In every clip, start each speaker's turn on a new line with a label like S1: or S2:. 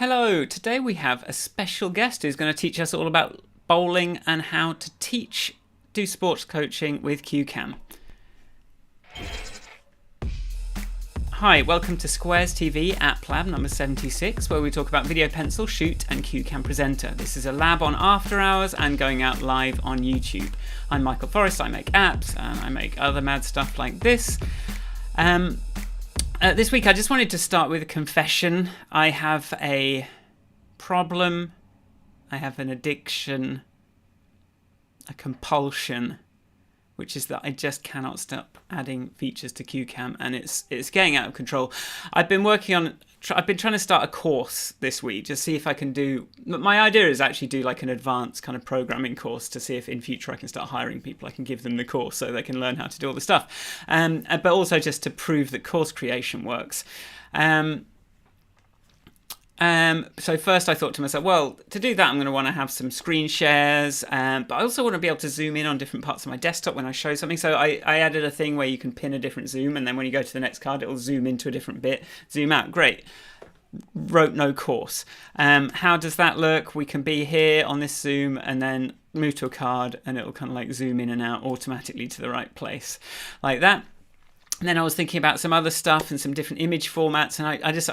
S1: Hello, today we have a special guest who's going to teach us all about bowling and how to do sports coaching with CueCam. Hi, welcome to Squares TV App Lab number 76, where we talk about video pencil, shoot and CueCam presenter. This is a lab on after hours and going out live on YouTube. I'm Michael Forrest, I make apps and I make other mad stuff like this. This week I just wanted to start with a confession. I have a problem, I have an addiction, a compulsion, which is that I just cannot stop adding features to CueCam, and it's getting out of control. I've been trying to start a course this week, just see if I can do. My idea is actually do like an advanced kind of programming course to see if in future I can start hiring people. I can give them the course so they can learn how to do all the stuff, but also just to prove that course creation works. So first I thought to myself, well, to do that I'm going to want to have some screen shares, but I also want to be able to zoom in on different parts of my desktop when I show something. So I added a thing where you can pin a different zoom, and then when you go to the next card, it'll zoom into a different bit, zoom out. Great. Wrote no course. How does that look? We can be here on this zoom and then move to a card, and it'll kind of like zoom in and out automatically to the right place, like that. And then I was thinking about some other stuff and some different image formats, and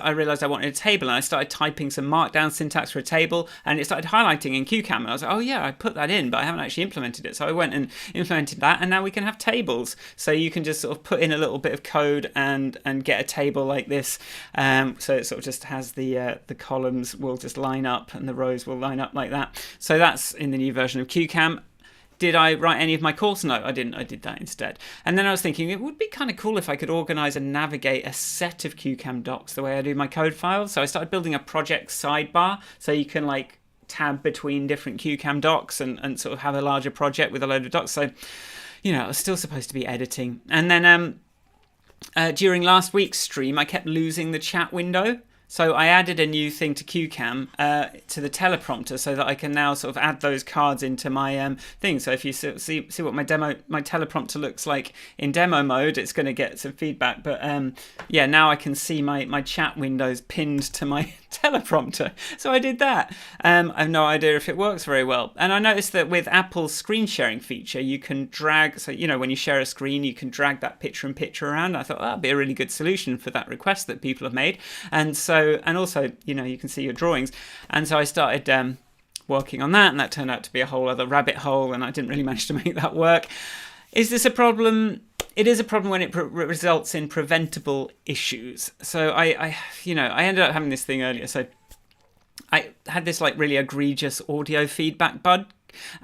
S1: I realized I wanted a table, and I started typing some markdown syntax for a table, and it started highlighting in CueCam, and I was like, oh yeah, I put that in, but I haven't actually implemented it. So I went and implemented that, and now we can have tables. So you can just sort of put in a little bit of code and get a table like this. So it sort of just has the columns will just line up and the rows will line up like that. So that's in the new version of CueCam. Did I write any of my course? No, I didn't. I did that instead. And then I was thinking it would be kind of cool if I could organize and navigate a set of CueCam docs the way I do my code files. So I started building a project sidebar so you can like tab between different CueCam docs and sort of have a larger project with a load of docs. So, you know, I was still supposed to be editing. And then during last week's stream, I kept losing the chat window. So I added a new thing to CueCam to the teleprompter so that I can now sort of add those cards into my thing. So if you see what my teleprompter looks like in demo mode, it's going to get some feedback. But yeah, now I can see my chat windows pinned to my teleprompter. So I did that. I have no idea if it works very well. And I noticed that with Apple's screen sharing feature, you can drag. So, you know, when you share a screen, you can drag that picture-in-picture around. I thought that'd be a really good solution for that request that people have made. And also, you know, you can see your drawings. And so I started working on that, and that turned out to be a whole other rabbit hole, and I didn't really manage to make that work. Is this a problem? It is a problem when it results in preventable issues. So I ended up having this thing earlier. So I had this like really egregious audio feedback bug.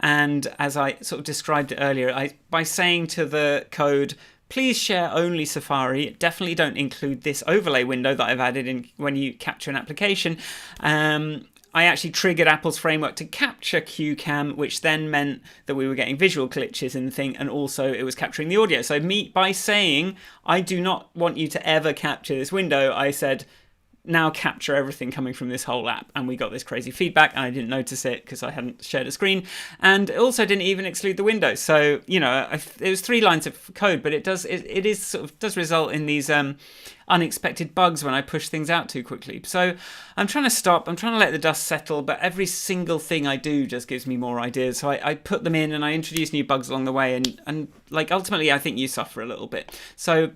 S1: And as I sort of described it earlier, by saying to the code, please share only Safari, definitely don't include this overlay window that I've added in when you capture an application. I actually triggered Apple's framework to capture CueCam, which then meant that we were getting visual glitches in the thing, and also it was capturing the audio. So by saying, I do not want you to ever capture this window, I said, now capture everything coming from this whole app, and we got this crazy feedback, and I didn't notice it because I hadn't shared a screen, and it also didn't even exclude the window. So, you know, it was 3 lines of code, but it does result in these unexpected bugs when I push things out too quickly. So I'm trying to stop, I'm trying to let the dust settle, but every single thing I do just gives me more ideas. So I put them in and I introduce new bugs along the way, and like ultimately I think you suffer a little bit. So,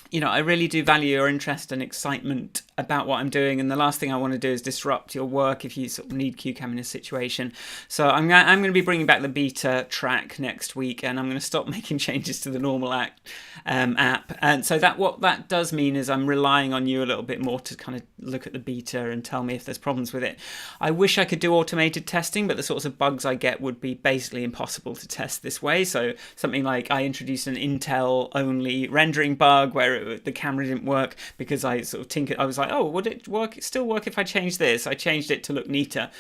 S1: you know, I really do value your interest and excitement about what I'm doing, and the last thing I want to do is disrupt your work if you sort of need CueCam in a situation. So I'm going to be bringing back the beta track next week, and I'm going to stop making changes to the normal app. And so what that does mean is I'm relying on you a little bit more to kind of look at the beta and tell me if there's problems with it. I wish I could do automated testing, but the sorts of bugs I get would be basically impossible to test this way. So something like I introduced an Intel only rendering bug where the camera didn't work because I sort of tinkered. I was like, oh, would it still work if I changed this? I changed it to look neater,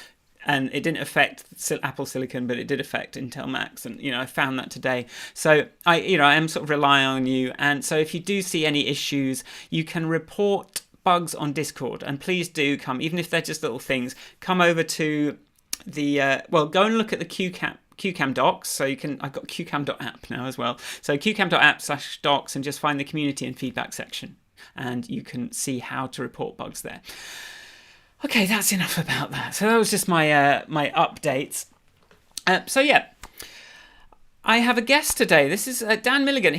S1: and it didn't affect Apple Silicon, but it did affect Intel Macs, and you know I found that today. So I am sort of relying on you, and so if you do see any issues, you can report bugs on Discord, and please do come, even if they're just little things. Come over to the go and look at the CueCam docs. So I've got CueCam.app now as well. So CueCam.app/docs, and just find the community and feedback section, and you can see how to report bugs there. Okay, that's enough about that. So that was just my my updates. So yeah, I have a guest today. This is Dan Milligan.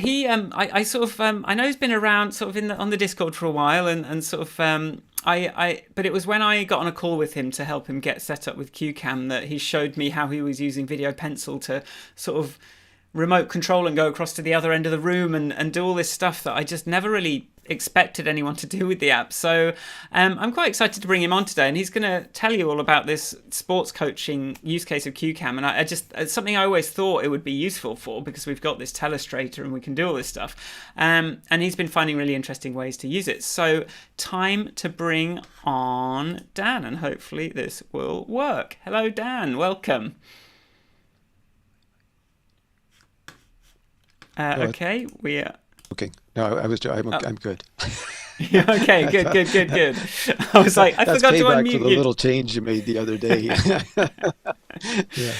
S1: I sort of, I know he's been around sort of on the Discord for a while, and sort of, but it was when I got on a call with him to help him get set up with CueCam that he showed me how he was using Video Pencil to sort of remote control and go across to the other end of the room and do all this stuff that I just never really expected anyone to do with the app. So I'm quite excited to bring him on today, and he's going to tell you all about this sports coaching use case of CueCam. And I just, it's something I always thought it would be useful for, because we've got this telestrator and we can do all this stuff. And he's been finding really interesting ways to use it. So time to bring on Dan, and hopefully this will work. Hello, Dan. Welcome. Okay, we are.
S2: Okay. No, I'm good.
S1: Yeah, okay, good. I was like, I
S2: That's
S1: forgot to
S2: payback
S1: unmute
S2: for the
S1: you.
S2: little change you made the other day. Yeah.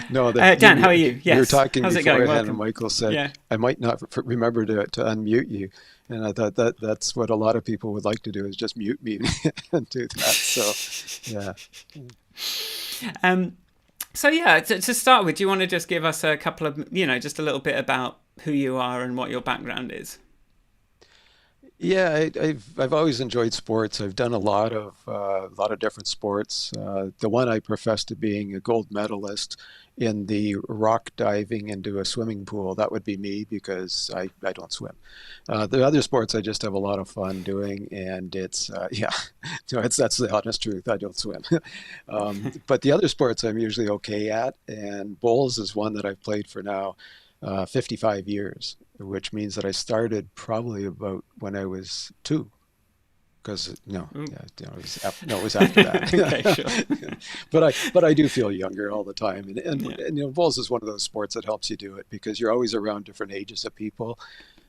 S2: No,
S1: Dan, how are you?
S2: we were
S1: Yes.
S2: talking
S1: How's it going?
S2: beforehand, and
S1: Welcome.
S2: Michael said
S1: Yeah.
S2: I might not remember to unmute you, and I thought that's what a lot of people would like to do, is just mute me and do that. So, yeah.
S1: Um. So yeah, to start with, do you want to just give us a couple of, just a little bit about who you are and what your background is?
S2: Yeah, I've always enjoyed sports. I've done a lot of different sports. The one I profess to being a gold medalist in the rock diving into a swimming pool, that would be me, because I don't swim. The other sports I just have a lot of fun doing, and it's yeah, so that's the honest truth. I don't swim. But the other sports I'm usually okay at, and bowls is one that I've played for now 55 years, which means that I started probably about when I was two. Because no,
S1: Ooh.
S2: yeah, no, it was after
S1: Okay, sure.
S2: that. But I do feel younger all the time,
S1: Yeah.
S2: and bowls is one of those sports that helps you do it, because you're always around different ages of people.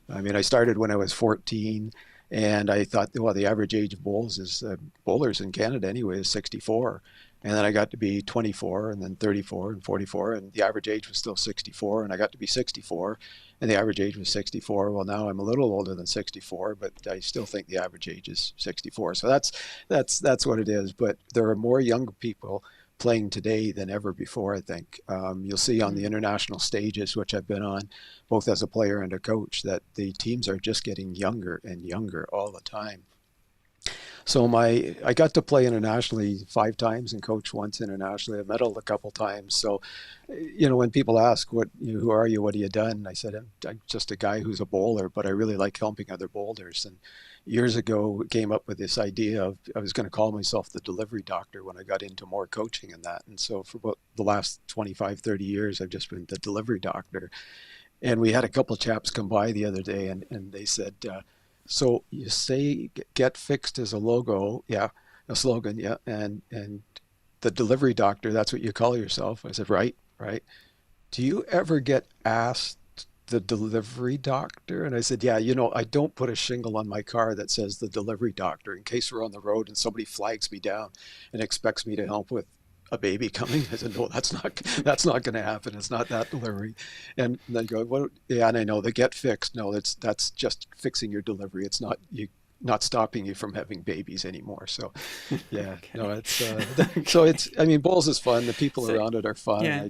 S2: I mean, I started when I was 14, and I thought, well, the average age of bowlers in Canada anyway is 64. And then I got to be 24, and then 34 and 44, and the average age was still 64. And I got to be 64, and the average age was 64. Well, now I'm a little older than 64, but I still think the average age is 64. So that's what it is. But there are more younger people playing today than ever before, I think. You'll see on the international stages, which I've been on, both as a player and a coach, that the teams are just getting younger and younger all the time. So I got to play internationally 5 times and coach once internationally. I medaled a couple times. So, when people ask, who are you? What have you done? I said, I'm just a guy who's a bowler, but I really like helping other bowlers. And years ago, came up with this idea of, I was going to call myself the delivery doctor when I got into more coaching and that. And so for about the last 25, 30 years, I've just been the delivery doctor. And we had a couple chaps come by the other day, and they said, so you say get fixed as a logo, yeah, a slogan, yeah, and the delivery doctor, that's what you call yourself. I said, right, right. Do you ever get asked the delivery doctor? And I said, yeah, I don't put a shingle on my car that says the delivery doctor in case we're on the road and somebody flags me down and expects me to help with a baby coming. I said, no, that's not going to happen. It's not that delivery. And they go, well, yeah, and I know the get fixed. No, that's just fixing your delivery. It's not stopping you from having babies anymore. So yeah, no,
S1: Okay.
S2: it's so
S1: Okay.
S2: I mean, bowls is fun. The people
S1: So
S2: around it are fun.
S1: yeah.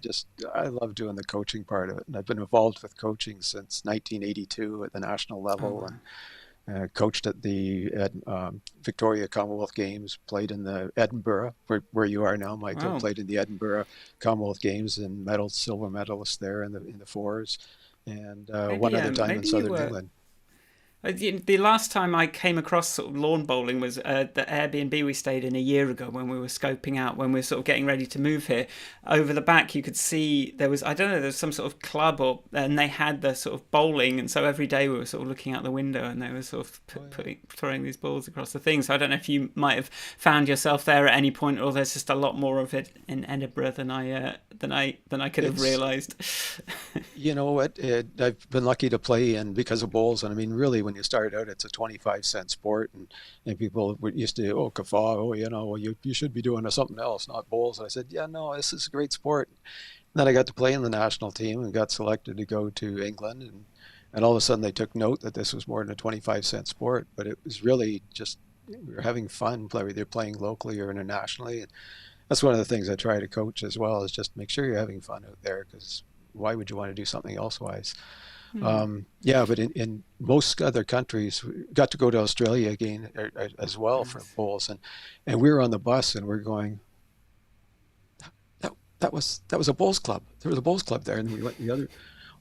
S2: I love doing the coaching part of it. And I've been involved with coaching since 1982 at the national
S1: Oh
S2: level,
S1: wow.
S2: and coached at the Victoria Commonwealth Games, played in the Edinburgh, where you are now, Michael,
S1: Wow.
S2: played in the Edinburgh Commonwealth Games and silver medalist there in the fours, and one
S1: Maybe
S2: other time in
S1: maybe you
S2: Southern
S1: were.
S2: England.
S1: The last time I came across sort of lawn bowling was the Airbnb we stayed in a year ago when we were scoping out, when we were sort of getting ready to move here. Over the back, you could see there was, I don't know, there was some sort of club, and they had the sort of bowling. And so every day we were sort of looking out the window and they were sort of
S2: Oh, yeah.
S1: throwing these balls across the thing. So I don't know if you might have found yourself there at any point, or there's just a lot more of it in Edinburgh than I could have
S2: It's
S1: realised.
S2: You know what? I've been lucky to play in because of bowls, and I mean, really, when you start out, it's a 25-cent sport, and people used to, oh, kafah, oh, well, you should be doing something else, not bowls. And I said, yeah, no, this is a great sport. And then I got to play in the national team and got selected to go to England, and all of a sudden they took note that this was more than a 25-cent sport, but it was really just we were having fun, whether playing locally or internationally. And that's one of the things I try to coach as well, is just make sure you're having fun out there, because why would you want to do something elsewise?
S1: Hmm.
S2: Yeah, but in most other countries, we got to go to Australia again as well for
S1: Nice.
S2: bowls, and we were on the bus and we're going, that was a bowls club. There was a bowls club there, and we went the other.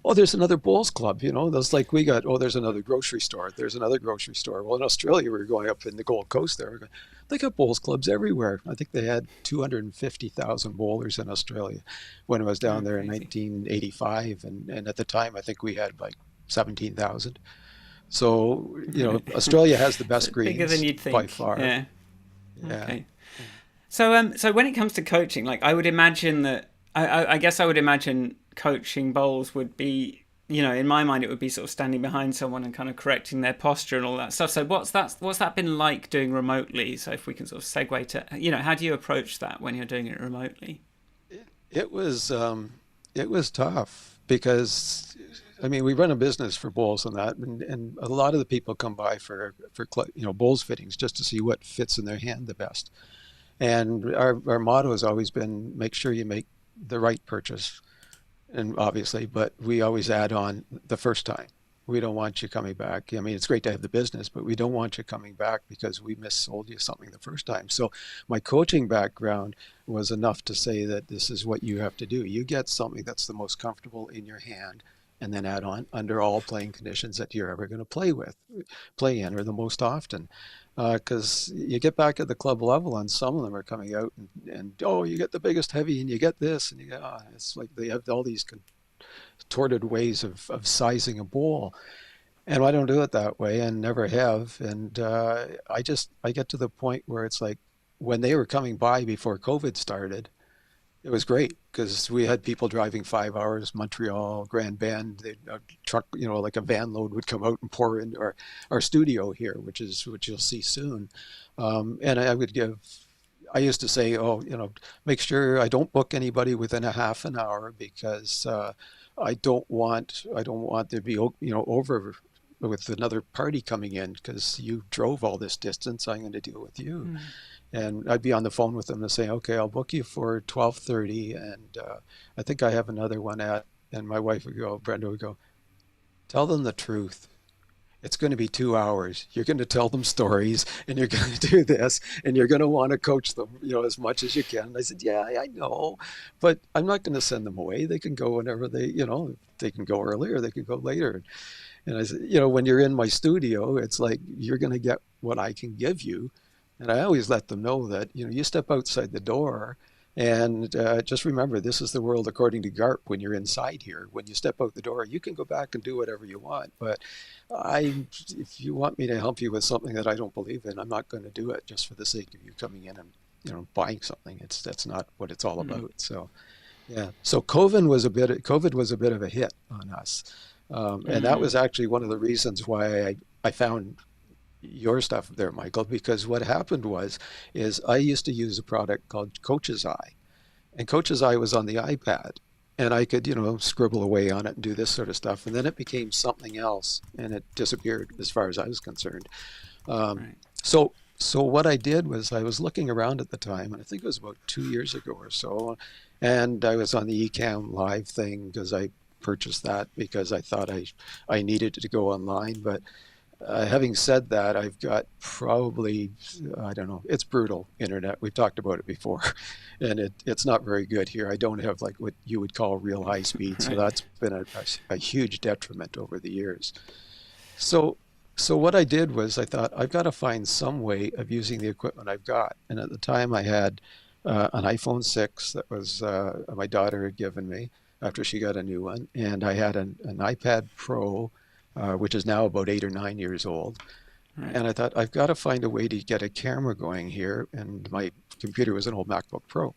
S2: Oh, there's another bowls club. That's like we got. Oh, there's another grocery store. There's another grocery store. Well, in Australia, we were going up in the Gold Coast. There, we're going, they got bowls clubs everywhere. I think they had 250,000 bowlers in Australia when I was
S1: Oh,
S2: down there in
S1: crazy.
S2: 1985, and at the time, I think we had like 17,000. So Australia has the
S1: So
S2: best
S1: bigger than
S2: greens
S1: you'd
S2: by
S1: think.
S2: far.
S1: Yeah.
S2: Yeah.
S1: Okay. So when it comes to coaching, like I would imagine that I guess I would imagine coaching bowls would be, in my mind it would be sort of standing behind someone and kind of correcting their posture and all that stuff. So what's that been like doing remotely? So if we can sort of segue to, how do you approach that when you're doing it remotely?
S2: It was tough because I mean we run a business for bowls and that, and a lot of the people come by for bowls fittings just to see what fits in their hand the best. And our motto has always been make sure you make the right purchase, and obviously, but we always add on the first time. We don't want you coming back. I mean, it's great to have the business, but we don't want you coming back because we missold you something the first time. So my coaching background was enough to say that this is what you have to do. You get something that's the most comfortable in your hand, and then add on under all playing conditions that you're ever going to play in, or the most often. Because you get back at the club level, and some of them are coming out and oh, you get the biggest heavy, and you get this, and you get, it's like they have all these contorted ways of sizing a bowl. And I don't do it that way and never have. And I get to the point where it's like when they were coming by before COVID started, it was great because we had people driving 5 hours, Montreal, Grand Bend. A truck, like a van load would come out and pour into our studio here, which you'll see soon. And I used to say, oh, make sure I don't book anybody within a half an hour because I don't want there to be over with another party coming in because you drove all this distance. I'm going to deal with you.
S1: Mm.
S2: And I'd be on the phone with them and say, okay, I'll book you for 12:30, and I think I have another one at. And my wife would go, Brenda would go, tell them the truth. It's going to be 2 hours. You're going to tell them stories, and you're going to do this, and you're going to want to coach them, as much as you can. And I said, yeah, I know, but I'm not going to send them away. They can go whenever they can go earlier, they can go later. And I said, when you're in my studio, it's like you're going to get what I can give you. And I always let them know that, you step outside the door and just remember, this is the world according to Garp when you're inside here. When you step out the door, you can go back and do whatever you want. But if you want me to help you with something that I don't believe in, I'm not going to do it just for the sake of you coming in and, buying something. That's not what it's all
S1: Mm.
S2: about. So, yeah. So COVID was a bit of a hit on us. And that
S1: Mm.
S2: was actually one of the reasons why I found your stuff there, Michael, because what happened is I used to use a product called Coach's Eye, and Coach's Eye was on the iPad, and I could, scribble away on it and do this sort of stuff, and then it became something else, and it disappeared as far as I was concerned. Um,
S1: Right.
S2: so, so what I did was I was looking around at the time, and I think it was about 2 years ago or so, and I was on the eCam live thing because I purchased that because I thought I needed it to go online, but having said that, I've got probably, I don't know, it's brutal internet. We've talked about it before, and it's not very good here. I don't have like what you would call real high speed, so
S1: Right.
S2: that's been a huge detriment over the years. So, so what I did was I thought I've got to find some way of using the equipment I've got. And at the time, I had an iPhone 6 that was my daughter had given me after she got a new one, and I had an iPad Pro, which is now about 8 or 9 years old.
S1: Right.
S2: And I thought I've got to find a way to get a camera going here. And my computer was an old MacBook Pro.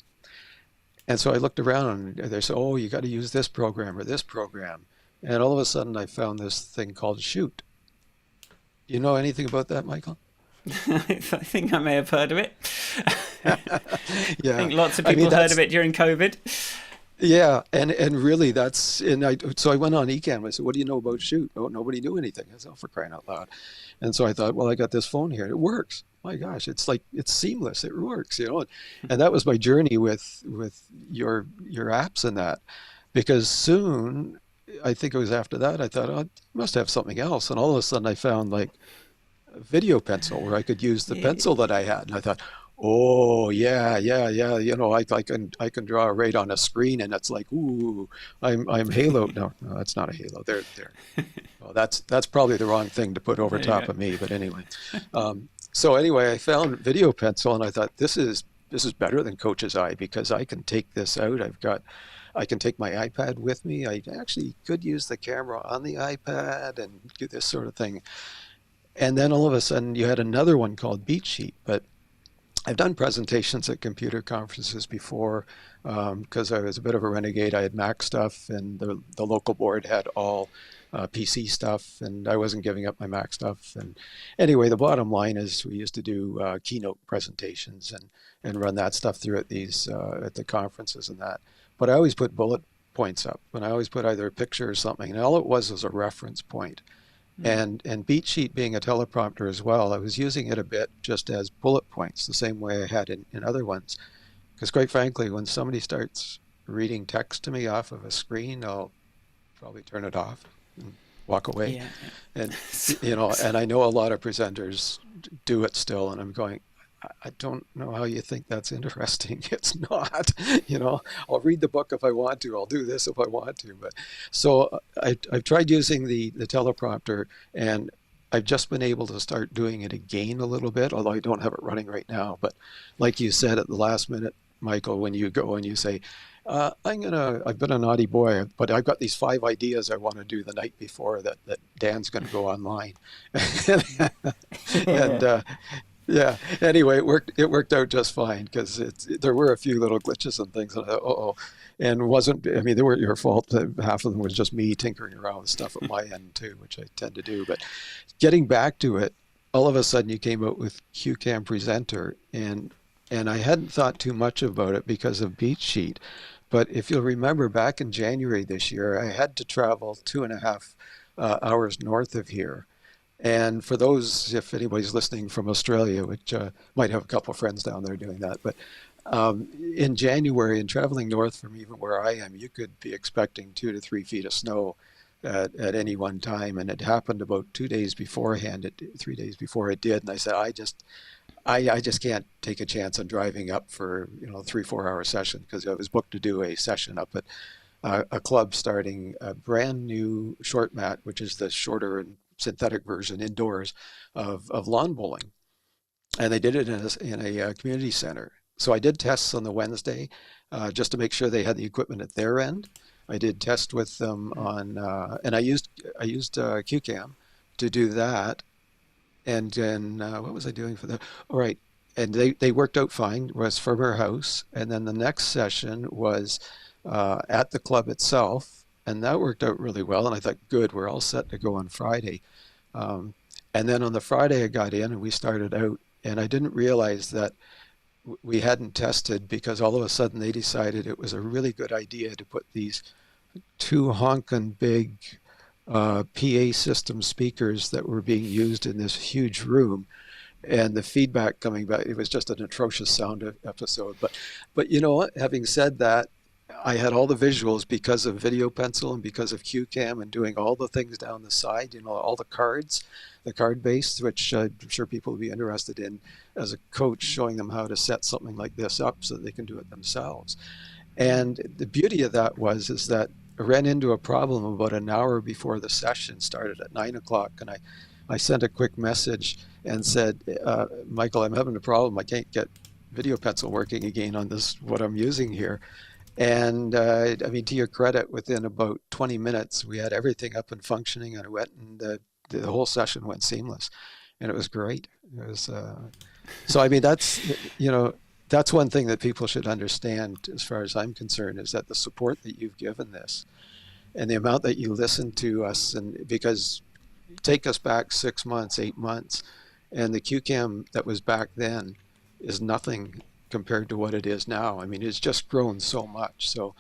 S2: And so I looked around and they said, oh, you got to use this program or this program. And all of a sudden I found this thing called Shoot. You know anything about that, Michael?
S1: I think I may have heard of it. I
S2: Yeah.
S1: think lots of
S2: I mean,
S1: people heard of
S2: that's
S1: it during COVID.
S2: Yeah, and really so I went on eCam. I said, "What do you know about shoot?" Oh, nobody knew anything. I said, "Oh, for crying out loud!" And so I thought, well, I got this phone here, and it works. My gosh, it's like it's seamless. It works, you know. And that was my journey with your apps and that, because soon, I think it was after that, I thought, oh, I must have something else. And all of a sudden, I found like a video pencil where I could use the pencil that I had, and I thought, oh yeah, yeah, yeah, you know, I can draw right on a screen, and it's like, ooh, I'm Halo. No, no, that's not a Halo. There. Well, that's probably the wrong thing to put over
S1: There you
S2: top
S1: go.
S2: of me. But anyway, so anyway, I found video pencil, and I thought this is better than Coach's Eye because I can take this out. I can take my iPad with me. I actually could use the camera on the iPad and do this sort of thing. And then all of a sudden, you had another one called Beat Sheet. But I've done presentations at computer conferences before because I was a bit of a renegade. I had Mac stuff, and the local board had all PC stuff, and I wasn't giving up my Mac stuff. And anyway, the bottom line is we used to do keynote presentations and run that stuff through at the conferences and that. But I always put bullet points up, and I always put either a picture or something, and all it was a reference point. And Beat Sheet being a teleprompter as well, I was using it a bit just as bullet points, the same way I had in other ones. Because quite frankly, when somebody starts reading text to me off of a screen, I'll probably turn it off and walk away.
S1: Yeah.
S2: And
S1: So,
S2: and I know a lot of presenters do it still, and I'm going, I don't know how you think that's interesting. It's not, I'll read the book if I want to. I'll do this if I want to. But so I've tried using the teleprompter, and I've just been able to start doing it again a little bit, although I don't have it running right now. But like you said at the last minute, Michael, when you go and you say, I've been a naughty boy, but I've got these 5 ideas I want to do the night before that Dan's going to go online. and yeah. Anyway, it worked out just fine because there were a few little glitches and things. And I thought, oh, and wasn't I mean they weren't your fault. Half of them was just me tinkering around with stuff at my end too, which I tend to do. But getting back to it, all of a sudden you came out with CueCam Presenter, and I hadn't thought too much about it because of Beat Sheet. But if you'll remember, back in January this year, I had to travel 2.5 hours north of here, and for those, if anybody's listening from Australia, which might have a couple of friends down there doing that, but in January and traveling north from even where I am, you could be expecting 2 to 3 feet of snow at any one time. And it happened about 2 days beforehand, 3 days before it did. And I said, I just can't take a chance on driving up for, 3, 4 hour session because I was booked to do a session up at a club starting a brand new short mat, which is the shorter and synthetic version indoors of lawn bowling. And they did it in a community center. So I did tests on the Wednesday just to make sure they had the equipment at their end. I did test with them and I used CueCam to do that. And then what was I doing for them? All right. And they worked out fine. It was from her house. And then the next session was at the club itself. And that worked out really well. And I thought, good, we're all set to go on Friday. Um, and then on the Friday, I got in and we started out. And I didn't realize that we hadn't tested because all of a sudden they decided it was a really good idea to put these two honking big PA system speakers that were being used in this huge room, and the feedback coming back, it was just an atrocious sound episode. But you know what, having said that, I had all the visuals because of Video Pencil and because of CueCam and doing all the things down the side, all the cards, the card base, which I'm sure people will be interested in as a coach, showing them how to set something like this up so that they can do it themselves. And the beauty of that is that I ran into a problem about an hour before the session started at 9 o'clock, and I sent a quick message and said, Michael, I'm having a problem. I can't get Video Pencil working again on this, what I'm using here. And I mean, to your credit, within about 20 minutes, we had everything up and functioning, and it went, and the whole session went seamless, and it was great. It was so. I mean, that's one thing that people should understand, as far as I'm concerned, is that the support that you've given this, and the amount that you listen to us, and because take us back 6 months, 8 months, and the QCam that was back then is nothing compared to what it is now. I mean, it's just grown so much. So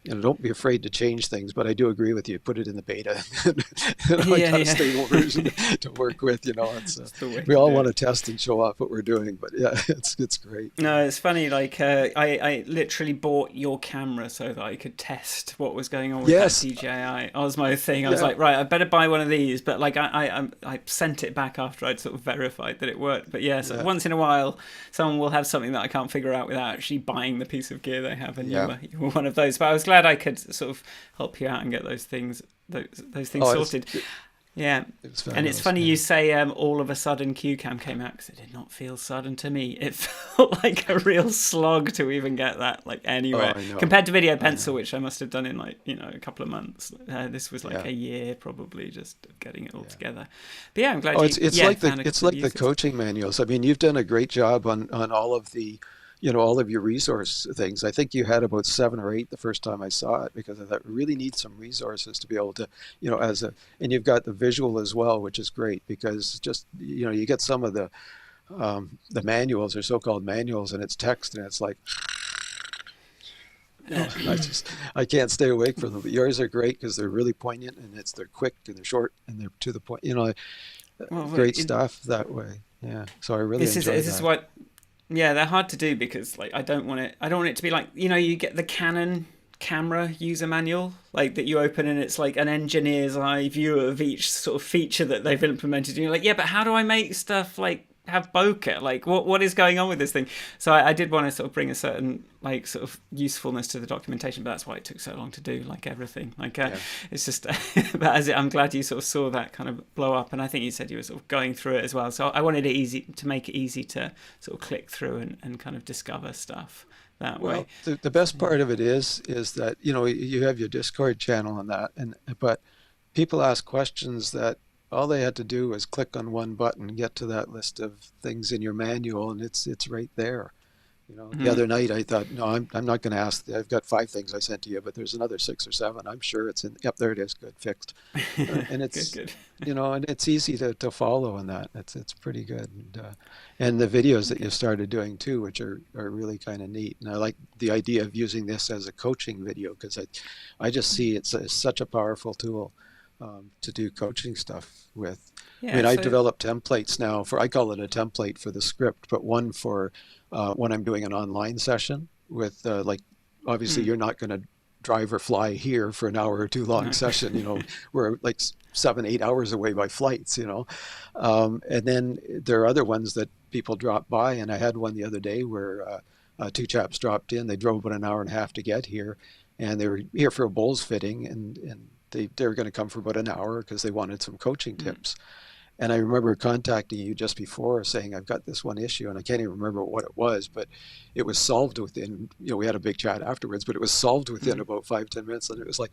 S2: don't be afraid to change things, but I do agree with you. Put it in the beta. I
S1: Yeah,
S2: got a
S1: yeah.
S2: stable version to work with.
S1: That's the way
S2: We
S1: to
S2: all
S1: do
S2: want to
S1: it.
S2: test and show off what we're doing, but yeah, it's great.
S1: No, it's funny. Like, I literally bought your camera so that I could test what was going on with that
S2: Yes,
S1: DJI Osmo thing. I was
S2: yeah,
S1: like, right, I better buy one of these. But like, I sent it back after I'd sort of verified that it worked. But yes,
S2: yeah,
S1: once in a while, someone will have something that I can't figure out without actually buying the piece of gear they have, and
S2: yeah.
S1: you were one of those. But I was glad I could sort of help you out and get those things
S2: Oh,
S1: sorted. Yeah,
S2: it's
S1: and it's
S2: fabulous.
S1: funny
S2: Yeah,
S1: you say all of a sudden CueCam came out because it did not feel sudden to me. It felt like a real slog to even get that like
S2: oh,
S1: anywhere
S2: I know,
S1: compared to Video
S2: I
S1: Pencil,
S2: know.
S1: which I must have done in like a couple of months. This was like
S2: Yeah,
S1: a year probably just of getting it all
S2: yeah.
S1: together. But yeah, I'm glad
S2: Oh,
S1: you found a
S2: it's
S1: couple of
S2: like the
S1: uses.
S2: coaching manuals. I mean, you've done a great job on all of the, all of your resource things. I think you had about 7 or 8 the first time I saw it, because I thought we really need some resources to be able to, and you've got the visual as well, which is great, because just, you get some of the manuals or so-called manuals, and it's text, and it's like, I can't stay awake from them. But yours are great because they're really poignant, and they're quick and they're short and they're to the point.
S1: Well,
S2: Great stuff that way. Yeah. So I really enjoy
S1: this is
S2: that.
S1: what. Yeah, they're hard to do because like I don't want it. I don't want it to be like you get the Canon camera user manual like that you open and it's like an engineer's eye view of each sort of feature that they've implemented. And you're like, yeah, but how do I make stuff like have bokeh? Like what is going on with this thing? So I did want to sort of bring a certain like sort of usefulness to the documentation, but that's why it took so long to do. Like everything, like
S2: Yeah.
S1: it's just. But I'm glad you sort of saw that kind of blow up, and I think you said you were sort of going through it as well. So I wanted it easy to make it easy to sort of click through and kind of discover stuff that way.
S2: Well, the best part of it is that, you have your Discord channel and that, but people ask questions that all they had to do was click on one button, get to that list of things in your manual, and it's right there. The
S1: Mm-hmm.
S2: other night I thought, no, I'm not going to ask. I've got 5 things I sent to you, but there's another 6 or 7. I'm sure it's in. Yep, there it is. Good, fixed. And
S1: Good,
S2: it's,
S1: good.
S2: and it's easy to follow in that. It's pretty good. And the videos that you started doing too, which are really kind of neat. And I like the idea of using this as a coaching video, because I just see such a powerful tool to do coaching stuff with. I
S1: Yeah.
S2: mean, I've
S1: So.
S2: developed templates now I call it a template for the script, but one for when I'm doing an online session with, like, obviously
S1: Mm,
S2: you're not going to drive or fly here for an hour or 2 long
S1: no.
S2: session. We're like 7, 8 hours away by flights. And then there are other ones that people drop by. And I had one the other day where 2 chaps dropped in. They drove about an hour and a half to get here, and they were here for a bowls fitting, and they were going to come for about an hour because they wanted some coaching
S1: Mm,
S2: tips. And I remember contacting you just before saying, I've got this one issue, and I can't even remember what it was, but it was solved within, we had a big chat afterwards, but it was solved within
S1: mm.
S2: about 5, 10 minutes. And it was like,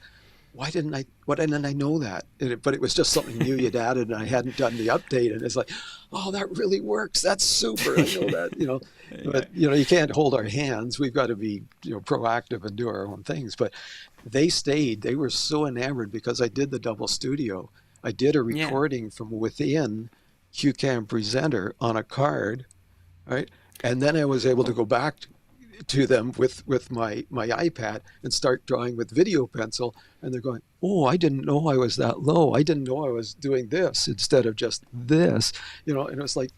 S2: why didn't I know that? But it was just something new you'd added, and I hadn't done the update. And it's like, oh, that really works. That's super. I know that.
S1: There you go.
S2: But, you can't hold our hands. We've got to be, proactive and do our own things. But they stayed. They were so enamored because I did the double studio. I did a
S1: Yeah.
S2: recording from within CueCam Presenter on a card, right? And then I was able to
S1: Cool.
S2: go back to them with my iPad and start drawing with video pencil. And they're going, oh, I didn't know I was that low. I didn't know I was doing this instead of just this. And it was like,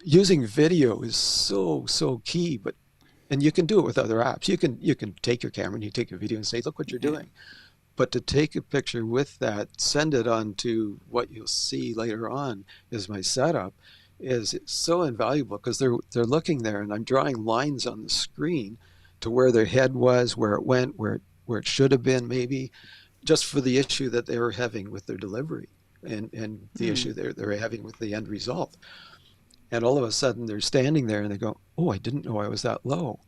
S2: using video is so key. And you can do it with other apps. You can take your camera and you take a video and say, look what you're
S1: Yeah.
S2: doing. But to take a picture with that, send it on to what you'll see later on is my setup, is so invaluable, because they're looking there, and I'm drawing lines on the screen to where their head was, where it went, where it should have been, maybe, just for the issue that they were having with their delivery, and the
S1: Mm.
S2: issue they're having with the end result. And all of a sudden they're standing there and they go, oh, I didn't know I was that low.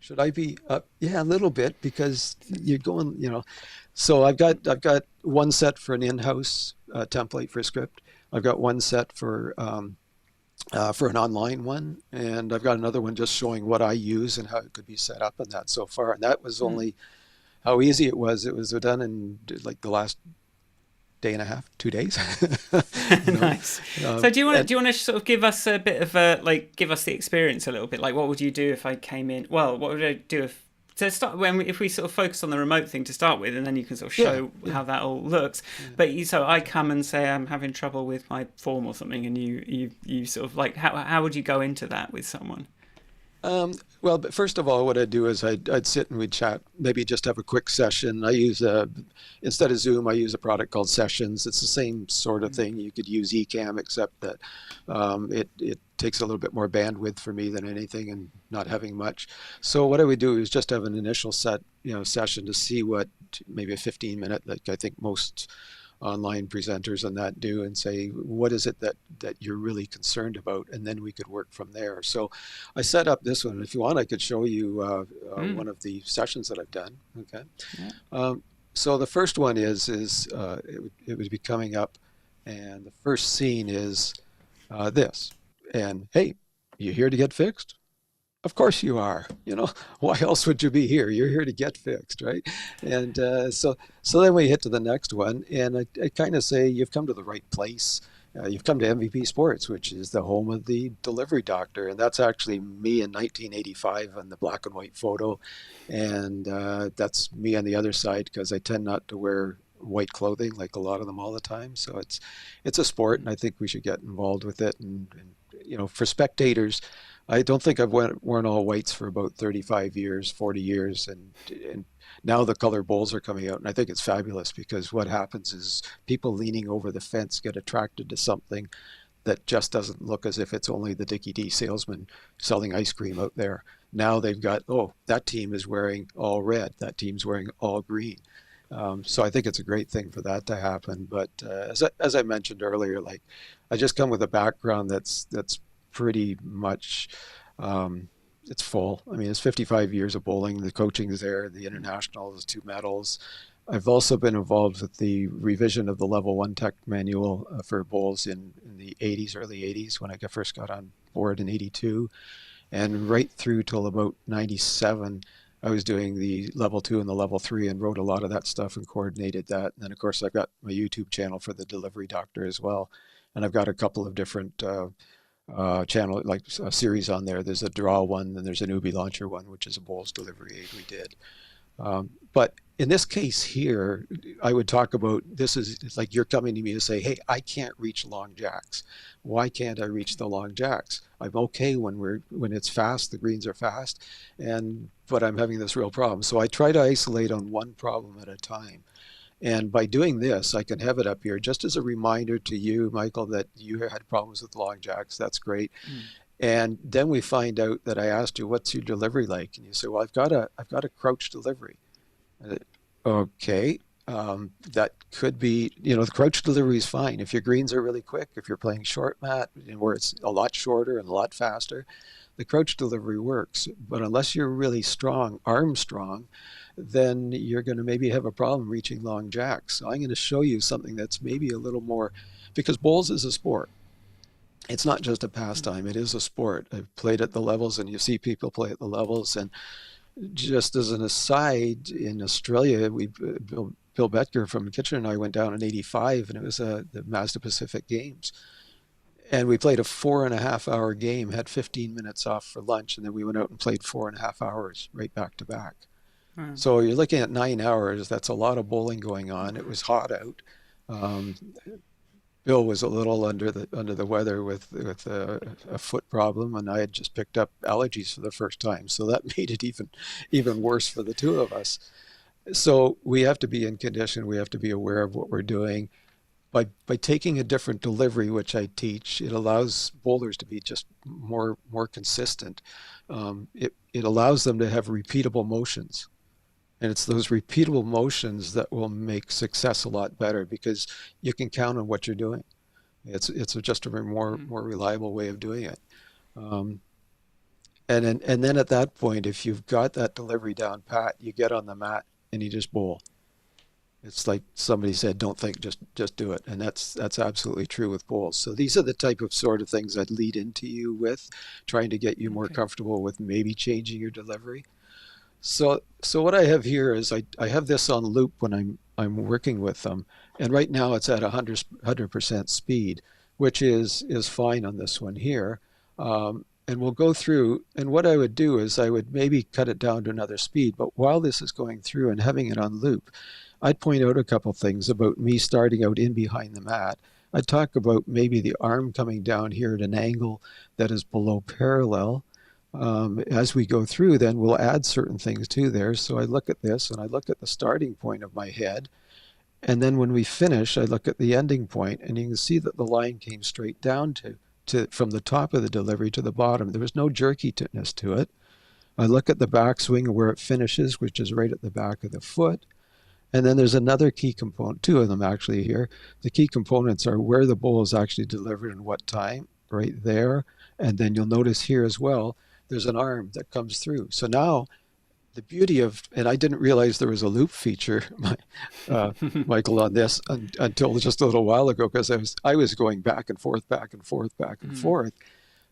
S2: Should I be up? Yeah, a little bit, because you're going. So I've got one set for an in-house template for a script. I've got one set for an online one, and I've got another one just showing what I use and how it could be set up and that so far. And that was
S1: Mm.
S2: only how easy it was. It was done in like the last day and a half, 2 days. you know,
S1: Nice. So
S2: and
S1: do you want to sort of give us a bit of a like give us the experience a little bit? Like what would you do if I came in? Well, what would I do if to start if we sort of focus on the remote thing to start with, and then you can sort of
S2: Yeah,
S1: show
S2: yeah,
S1: how that all looks.
S2: yeah.
S1: But so I come and say I'm having trouble with my form or something, and you sort of like how would you go into that with someone?
S2: Well, but first of all, what I'd do is I'd sit and we'd chat, maybe just have a quick session. Instead of Zoom, I use a product called Sessions. It's the same sort of thing. You could use eCam, except that it takes a little bit more bandwidth for me than anything, and not having much. So what I would do is just have an initial session to see what, maybe a 15-minute, like I think most online presenters and that do, and say, what is it that you're really concerned about, and then we could work from there. So I set up this one. If you want, I could show you
S1: Mm,
S2: one of the sessions that I've done. Okay.
S1: yeah.
S2: So the first one is it would be coming up, and the first scene is this. And hey, you here to get fixed? Of course you are. Why else would you be here? You're here to get fixed, right? And so then we hit to the next one, and I kind of say, you've come to the right place. You've come to MVP Sports, which is the home of the delivery doctor, and that's actually me in 1985 on the black and white photo, and that's me on the other side, because I tend not to wear white clothing like a lot of them all the time. So it's a sport, and I think we should get involved with it. And for spectators, I don't think I've worn all whites for about 35 years, 40 years, and now the color bowls are coming out, and I think it's fabulous, because what happens is people leaning over the fence get attracted to something that just doesn't look as if it's only the Dickie D salesman selling ice cream out there. Now they've got, oh, that team is wearing all red, that team's wearing all green. So I think it's a great thing for that to happen. But as I mentioned earlier, like, I just come with a background that's pretty much, it's full. I mean, it's 55 years of bowling. The coaching is there. The international is 2 medals. I've also been involved with the revision of the level 1 tech manual for bowls in the 80s, early 80s, when I first got on board in 82. And right through till about 97, I was doing the level 2 and the level 3, and wrote a lot of that stuff and coordinated that. And then, of course, I've got my YouTube channel for the delivery doctor as well. And I've got a couple of different channel, like a series on there. There's a draw one, and there's an Ubi launcher one, which is a bowls delivery aid we did. But in this case here, I would talk about, this is, it's like you're coming to me to say, hey, I can't reach long jacks. Why can't I reach the long jacks? I'm okay when it's fast, the greens are fast, but I'm having this real problem. So I try to isolate on one problem at a time. And by doing this, I can have it up here just as a reminder to you, Michael, that you had problems with long jacks. That's great.
S1: Mm,
S2: And then we find out that I asked you, what's your delivery like? And you say, well, I've got a crouch delivery. Okay, that could be, the crouch delivery is fine. If your greens are really quick, if you're playing short mat, where it's a lot shorter and a lot faster, the crouch delivery works. But unless you're really strong, arm strong, then you're going to maybe have a problem reaching long jacks. So I'm going to show you something that's maybe a little more, because bowls is a sport. It's not just a
S1: mm,
S2: pastime, it is a sport. I've played at the levels, and you see people play at the levels. And just as an aside, in Australia, Bill Betker from Kitchener and I went down in '85, and it was the Mazda Pacific Games. And we played a 4.5 hour game, had 15 minutes off for lunch, and then we went out and played 4.5 hours right back to back.
S1: mm,
S2: So you're looking at 9 hours. That's a lot of bowling going on. It was hot out. Um, Bill was a little under the weather with a foot problem, and I had just picked up allergies for the first time, so that made it even worse for the two of us. So we have to be in condition. We have to be aware of what we're doing. By taking a different delivery, which I teach, it allows bowlers to be just more consistent. It allows them to have repeatable motions. And it's those repeatable motions that will make success a lot better, because you can count on what you're doing. It's just a
S1: mm.
S2: more reliable way of doing it. Um, and then at that point, if you've got that delivery down pat, you get on the mat and you just bowl. It's like somebody said, don't think, just do it. And that's absolutely true with bowls. So these are the type of sort of things I'd lead into you with, trying to get you more
S1: Okay.
S2: comfortable with maybe changing your delivery. So what I have here is I have this on loop when I'm working with them, and right now it's at 100% speed, which is fine on this one here. and we'll go through. And what I would do is I would maybe cut it down to another speed. But while this is going through and having it on loop, I'd point out a couple things about me starting out in behind the mat. I'd talk about maybe the arm coming down here at an angle that is below parallel. As we go through, then we'll add certain things to there. So I look at this and I look at the starting point of my head. And then when we finish, I look at the ending point, and you can see that the line came straight down to from the top of the delivery to the bottom. There was no jerkiness to it. I look at the backswing where it finishes, which is right at the back of the foot. And then there's another key component, two of them actually here. The key components are where the bowl is actually delivered and what time, right there. And then you'll notice here as well, there's an arm that comes through. So now the beauty of, and I didn't realize there was a loop feature, Michael, on this until just a little while ago, because I was going back and forth, back and forth, back and forth.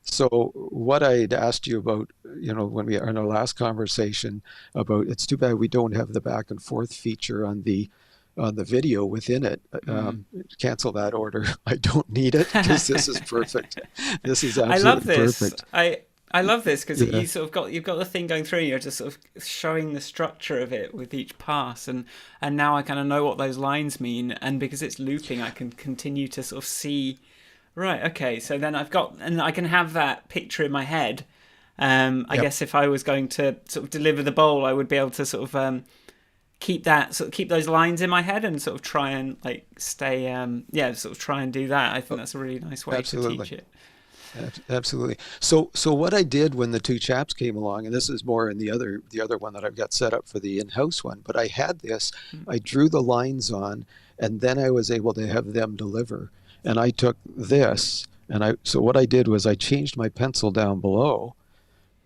S2: So what I'd asked you about, when we are in our last conversation about, it's too bad we don't have the back and forth feature on the video within it. Cancel that order. I don't need it because this is perfect. This is absolutely
S1: I love this.
S2: perfect.
S1: I love this because
S2: Yeah.
S1: you've got the thing going through and you're just sort of showing the structure of it with each pass, and now I kind of know what those lines mean, and because it's looping I can continue to sort of see, right, okay, so then I can have that picture in my head. I guess if I was going to sort of deliver the bowl, I would be able to sort of keep those lines in my head and sort of try and like stay sort of try and do that. I think that's a really nice way
S2: Absolutely.
S1: to teach it.
S2: Absolutely. So what I did when the two chaps came along, and this is more in the other one that I've got set up for the in-house one, but I had this, I drew the lines on, and then I was able to have them deliver. And I took this, so what I did was I changed my pencil down below,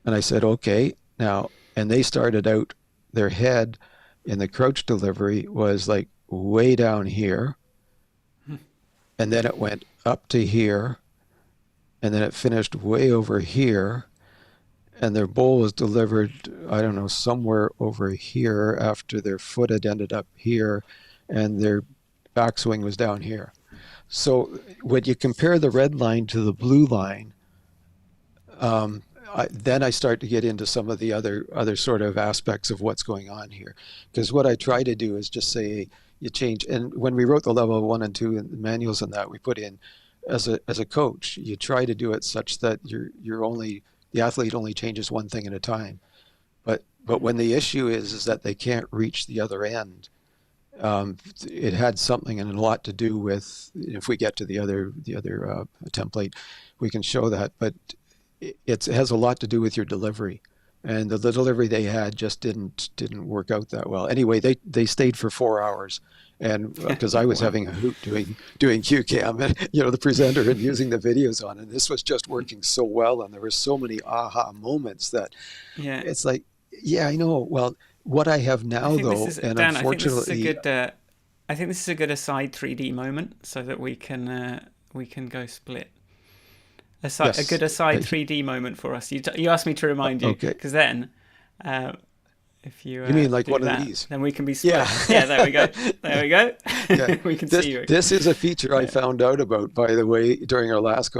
S2: and I said, okay, now, and they started out, their head in the crouch delivery was like way down here, and then it went up to here, and then it finished way over here, and their bowl was delivered, I don't know, somewhere over here after their foot had ended up here, and their backswing was down here. So when you compare the red line to the blue line, then I start to get into some of the other sort of aspects of what's going on here. Because what I try to do is just say you change, and when we wrote the level 1 and 2 and the manuals and that, we put in, as a coach, you try to do it such that the athlete only changes one thing at a time. But when the issue is that they can't reach the other end, it had something and a lot to do with, if we get to the other template, we can show that. But it has a lot to do with your delivery, and the delivery they had just didn't work out that well. Anyway, they stayed for 4 hours. And because I was having a hoot doing CueCam and the presenter and using the videos on, and this was just working so well, and there were so many aha moments that it's like, yeah, I know. Well, what I have now though, and
S1: Dan,
S2: unfortunately,
S1: I think this is a good aside 3D moment so that we can go split. A good aside 3D moment for us. You asked me to remind you, because then. If you
S2: mean like one
S1: that,
S2: of these?
S1: then we can be split. Yeah, there we go. There we go.
S2: Yeah.
S1: We can see you.
S2: This is a feature I found out about, by the way, during our last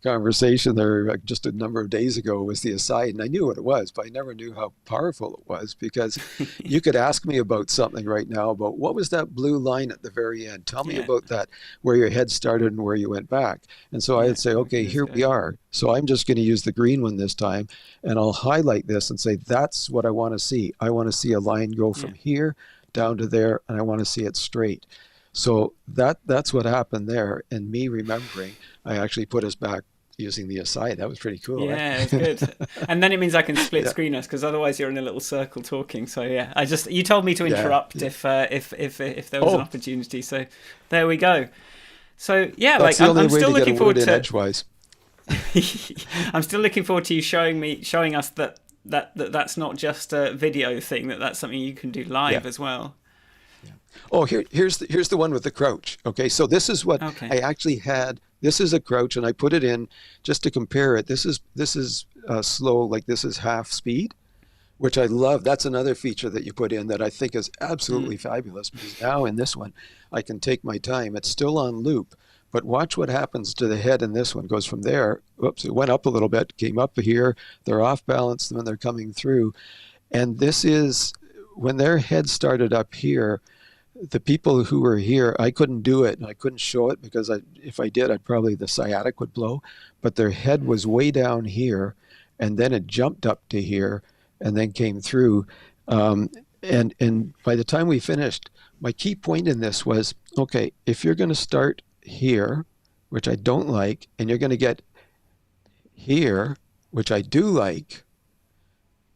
S2: conversation there just a number of days ago, was the aside. And I knew what it was, but I never knew how powerful it was, because you could ask me about something right now about what was that blue line at the very end? Tell me about that, where your head started and where you went back. And so I'd say, okay, here we are. So I'm just going to use the green one this time, and I'll highlight this and say, that's what I want to see. I want to see a line go from here down to there, and I want to see it straight. So that's what happened there. And me remembering, I actually put us back using the aside. That was pretty cool.
S1: Yeah, it's good. And then it means I can split screen us, because otherwise you're in a little circle talking. So yeah, you told me to interrupt if there was an opportunity. So there we go. So yeah,
S2: that's
S1: like
S2: the only
S1: I'm
S2: way
S1: still
S2: to
S1: looking
S2: get a
S1: forward
S2: word
S1: to
S2: in edgewise.
S1: I'm still looking forward to you showing us that's not just a video thing, that's something you can do live as well.
S2: Oh, here's the one with the crouch. Okay, so this is what I actually had. This is a crouch, and I put it in just to compare it. This is slow, like this is half speed, which I love. That's another feature that you put in that I think is absolutely fabulous, because now in this one I can take my time. It's still on loop, But watch what happens to the head in this one. It goes from there, oops, it went up a little bit, came up here, they're off balance when they're coming through. And this is, when their head started up here, the people who were here, I couldn't do it and I couldn't show it because if I did, I'd probably, the sciatic would blow. But their head was way down here and then it jumped up to here and then came through. And by the time we finished, my key point in this was, okay, if you're going to start here, which I don't like, and you're going to get here, which I do like,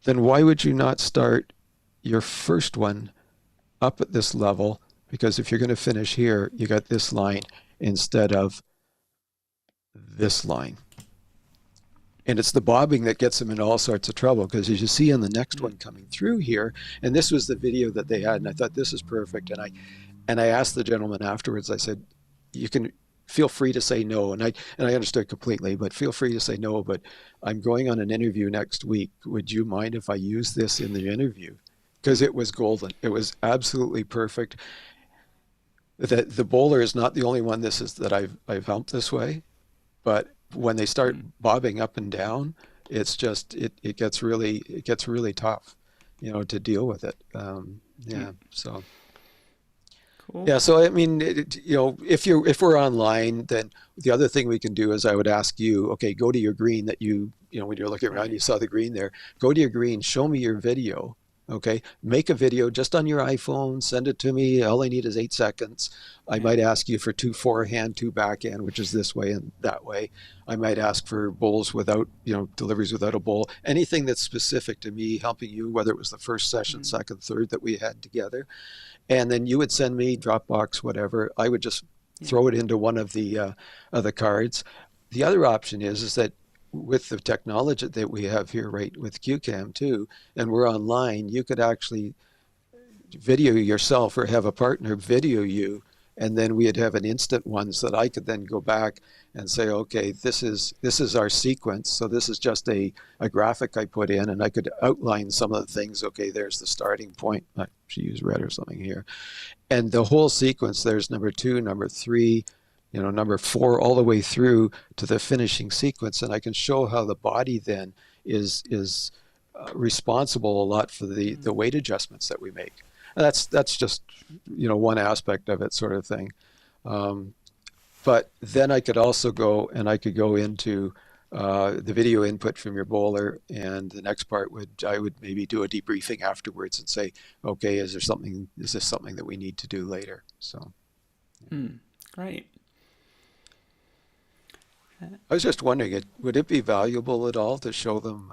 S2: then why would you not start your first one up at this level? Because if you're going to finish here, you got this line instead of this line. And it's the bobbing that gets them in all sorts of trouble, because as you see on the next one coming through here, and this was the video that they had, and I thought this is perfect. And I asked the gentleman afterwards, I said, you can feel free to say no. And I understood completely, but feel free to say no, but I'm going on an interview next week. Would you mind if I use this in the interview? Because it was golden. It was absolutely perfect. The bowler is not the only one that I've helped this way, but when they start bobbing up and down, it's just it gets really tough, to deal with it. So
S1: Cool.
S2: yeah, so I mean, if we're online, then the other thing we can do is I would ask you, okay, go to your green that when you're looking around, you saw the green there. Go to your green, show me your video. Okay, make a video just on your iPhone, send it to me. All I need is 8 seconds. I might ask you for 2 forehand, 2 backhand, which is this way and that way. I might ask for bowls without, deliveries without a bowl. Anything that's specific to me, helping you, whether it was the first session, second, third that we had together. And then you would send me Dropbox, whatever. I would just throw it into one of the cards. The other option is that with the technology that we have here, right, with CueCam too, and we're online, you could actually video yourself or have a partner video you, and then we'd have an instant one so that I could then go back and say, okay, this is our sequence. So this is just a graphic I put in, and I could outline some of the things. Okay, there's the starting point. I should use red or something here. And the whole sequence, there's number 2, number 3, number 4, all the way through to the finishing sequence. And I can show how the body then is responsible a lot for the weight adjustments that we make. And that's just, one aspect of it, sort of thing. But then I could also go into the video input from your bowler, and the next part I would maybe do a debriefing afterwards and say, okay, is this something that we need to do later? So
S1: Great.
S2: I was just wondering, would it be valuable at all to show them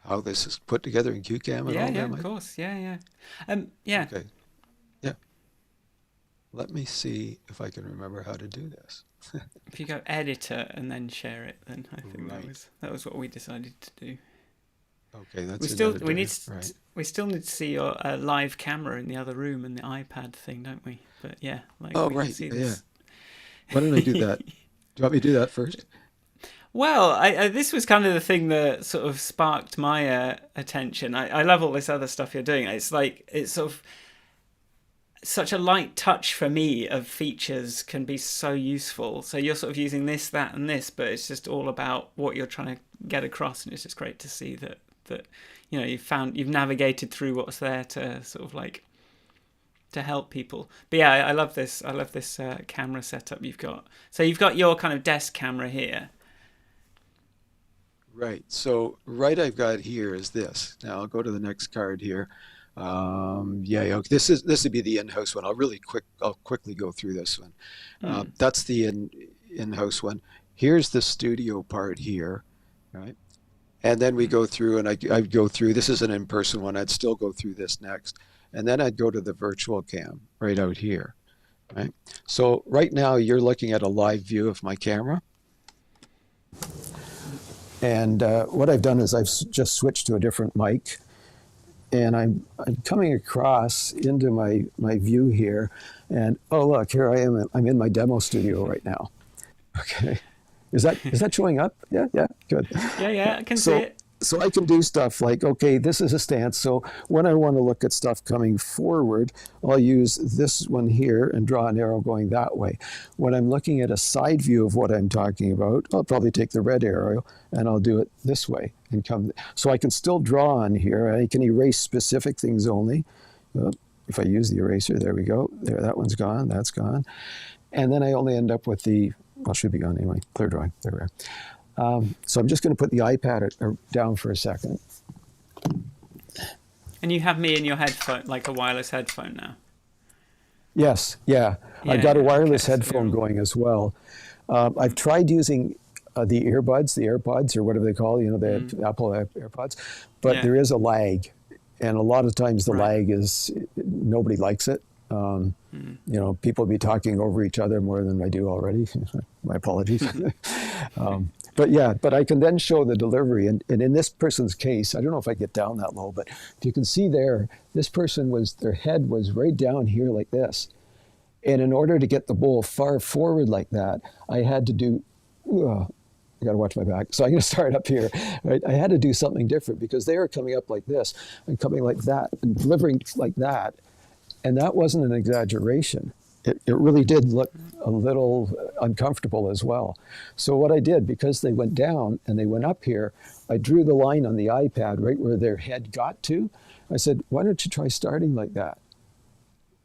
S2: how this is put together in CueCam?
S1: Yeah, of course. Yeah. Yeah.
S2: Okay. Yeah. Let me see if I can remember how to do this.
S1: If you go editor and then share it, then I think
S2: Right.
S1: that was what we decided to do.
S2: Okay, that's
S1: We still need to see your live camera in the other room and the iPad thing, don't we? But yeah, we can see this.
S2: Why don't I do that? Do you want me to do that first?
S1: Well, I this was kind of the thing that sort of sparked my attention. I love all this other stuff you're doing. It's sort of such a light touch for me of features can be so useful. So you're sort of using this, that, and this, but it's just all about what you're trying to get across, and it's just great to see that you've navigated through what's there to sort of to help people. But yeah, I love this camera setup you've got. So you've got your kind of desk camera here.
S2: Right. So I've got here is this. Now I'll go to the next card here. This would be the in-house one. I'll quickly go through this one. That's the in-house one. Here's the studio part here, right? And then we go through, and I'd go through. This is an in-person one. I'd still go through this next, and then I'd go to the virtual cam right out here, right? So right now you're looking at a live view of my camera. And what I've done is I've just switched to a different mic, and I'm coming across into my view here, and oh look, here I am. I'm in my demo studio right now. Okay, is that showing up? Yeah, good.
S1: Yeah, I can see it.
S2: So I can do stuff like, okay, this is a stance. So when I want to look at stuff coming forward, I'll use this one here and draw an arrow going that way. When I'm looking at a side view of what I'm talking about, I'll probably take the red arrow and I'll do it this way and come. So I can still draw on here. I can erase specific things only. If I use the eraser, there we go. There, that one's gone. That's gone. And then I only end up with the, well, should be gone anyway. Clear drawing. There we are. So I'm just going to put the iPad down for a second.
S1: And you have me in your headphone, like a wireless headphone now.
S2: Yes, yeah. I've got a wireless headphone going as well. I've tried using the earbuds, the AirPods, or whatever they call, the Apple AirPods, but there is a lag. And a lot of times the lag is, nobody likes it. People be talking over each other more than I do already. My apologies. But I can then show the delivery. And in this person's case, I don't know if I get down that low, but if you can see there, this person their head was right down here like this. And in order to get the bowl far forward like that, I had to do, I got to watch my back. So I'm going to start up here. Right? I had to do something different because they were coming up like this and coming like that and delivering like that. And that wasn't an exaggeration. It really did look a little uncomfortable as well. So what I did, because they went down and they went up here, I drew the line on the iPad right where their head got to. I said, why don't you try starting like that?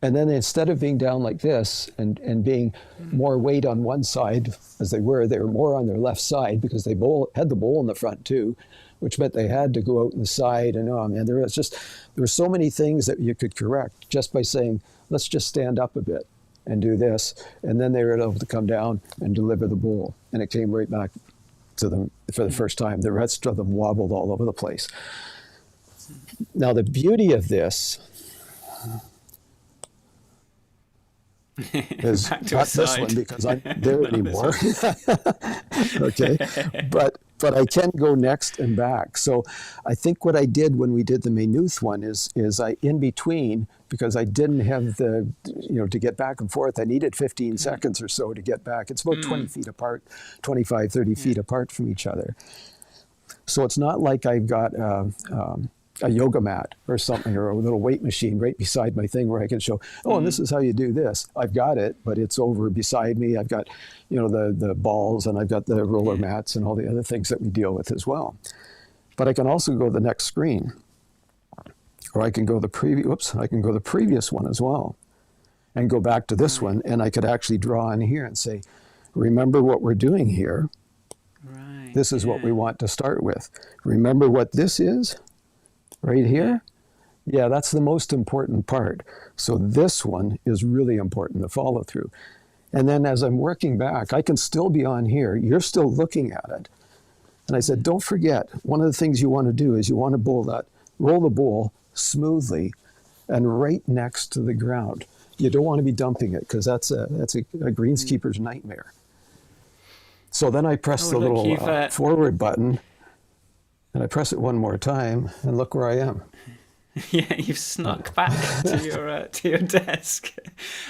S2: And then instead of being down like this and being more weight on one side, as they were more on their left side because they had the bowl in the front too, which meant they had to go out in the side. And there were so many things that you could correct just by saying, let's just stand up a bit and do this. And then they were able to come down and deliver the bowl. And it came right back to them for the first time. The rest of them wobbled all over the place. Now, the beauty of this is not this one because I'm there anymore. Okay, but I can go next and back. So I think what I did when we did the Maynooth one is I in between, because I didn't have to get back and forth, I needed 15 seconds or so to get back. It's about 20 feet apart, 25, 30 feet apart from each other. So it's not like I've got a yoga mat or something, or a little weight machine right beside my thing where I can show, and this is how you do this. I've got it, but it's over beside me. I've got, the balls, and I've got the roller mats and all the other things that we deal with as well. But I can also go to the next screen, or I can go the previous one as well, and go back to this one, and I could actually draw in here and say, remember what we're doing here.
S1: Right.
S2: This is what we want to start with. Remember what this is? Right here? Yeah, that's the most important part. So this one is really important to follow through. And then as I'm working back, I can still be on here. You're still looking at it. And I said, don't forget, one of the things you want to do is you want to roll the bowl smoothly and right next to the ground. You don't want to be dumping it because that's a greenskeeper's nightmare. So then I press the little forward button. And I press it one more time, and look where I am.
S1: Yeah, you've snuck back to your desk.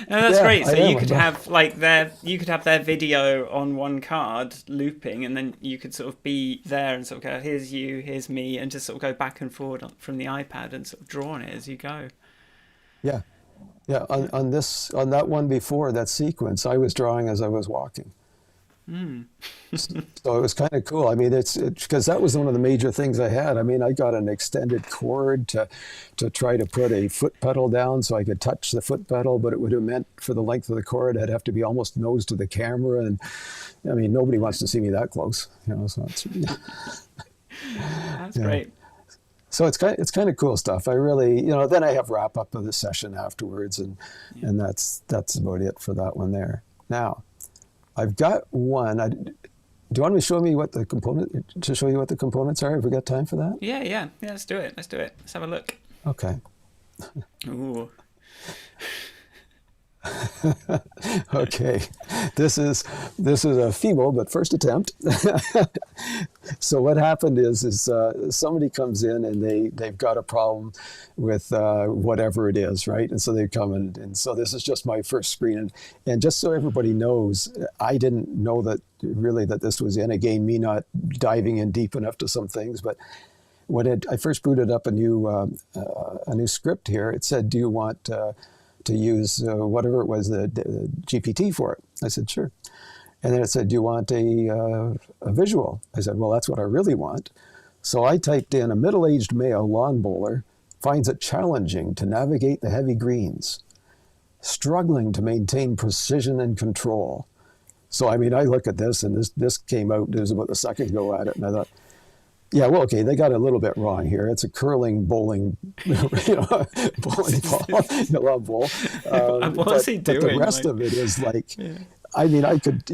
S1: No, that's great. So you could have their video on one card looping, and then you could sort of be there and sort of go, here's you, here's me, and just sort of go back and forward from the iPad and sort of draw on it as you go.
S2: Yeah. On that one before, that sequence, I was drawing as I was walking. So it was kind of cool. I mean, it's because that was one of the major things I had. I mean, I got an extended cord to try to put a foot pedal down so I could touch the foot pedal, but it would have meant for the length of the cord, I'd have to be almost nose to the camera. And I mean, nobody wants to see me that close, So it's,
S1: that's great.
S2: So it's kind of cool stuff. I really, then I have wrap up of the session afterwards, and that's about it for that one there. Now, I've got one. Do you want me to show you what the components are? Have we got time for that?
S1: Yeah. Let's do it. Let's have a look.
S2: Okay.
S1: Ooh.
S2: Okay. This is a feeble but first attempt. So what happened is somebody comes in and they've got a problem with whatever it is, right? And so they come and so this is just my first screen, and just so everybody knows, I didn't know that this was in. Again, me not diving in deep enough to some things, but I first booted up a new script here, it said, "Do you want to use whatever it was, the GPT for it?" I said, "Sure." And then it said, "Do you want a visual?" I said, "Well, that's what I really want." So I typed in, "A middle-aged male lawn bowler finds it challenging to navigate the heavy greens, struggling to maintain precision and control." So, I mean, I look at this, and this came out, it was about the second go at it, and I thought, yeah, well, okay, they got a little bit wrong here. It's a curling bowling, bowling ball, love bowl.
S1: What's he doing?
S2: But the rest of it is like, I mean, I could,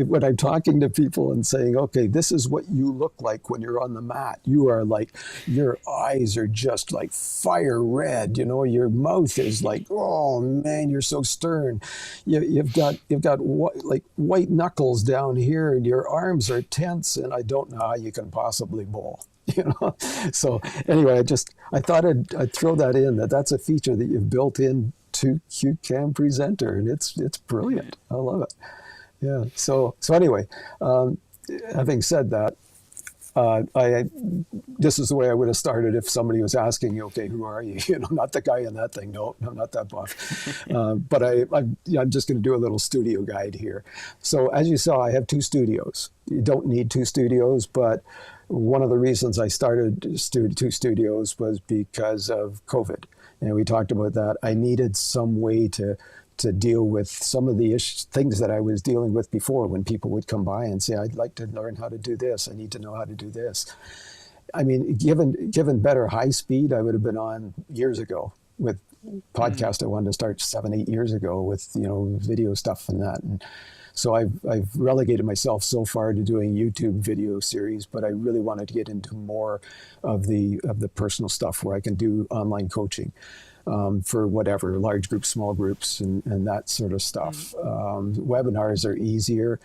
S2: when I'm talking to people and saying, okay, this is what you look like when you're on the mat. You are like, your eyes are just like fire red. Your mouth is like, oh man, you're so stern. You've got like white knuckles down here, and your arms are tense, and I don't know how you can possibly bowl. So anyway, I thought I'd throw that in. That's a feature that you've built in to CueCam Presenter, and it's brilliant. I love it. Yeah. So anyway, having said that, this is the way I would have started if somebody was asking, okay, who are you? Not the guy in that thing. No, I'm not that buff. But I'm just going to do a little studio guide here. So as you saw, I have 2 studios. You don't need 2 studios, but one of the reasons I started 2 studios was because of COVID. And we talked about that. I needed some way to deal with some of the things that I was dealing with before, when people would come by and say, "I'd like to learn how to do this. I need to know how to do this." I mean, given better high speed, I would have been on years ago with podcast. I wanted to start 7-8 years ago with video stuff and that. And so I've relegated myself so far to doing YouTube video series, but I really wanted to get into more of the personal stuff where I can do online coaching for whatever, large groups, small groups, and that sort of stuff. Webinars are easier,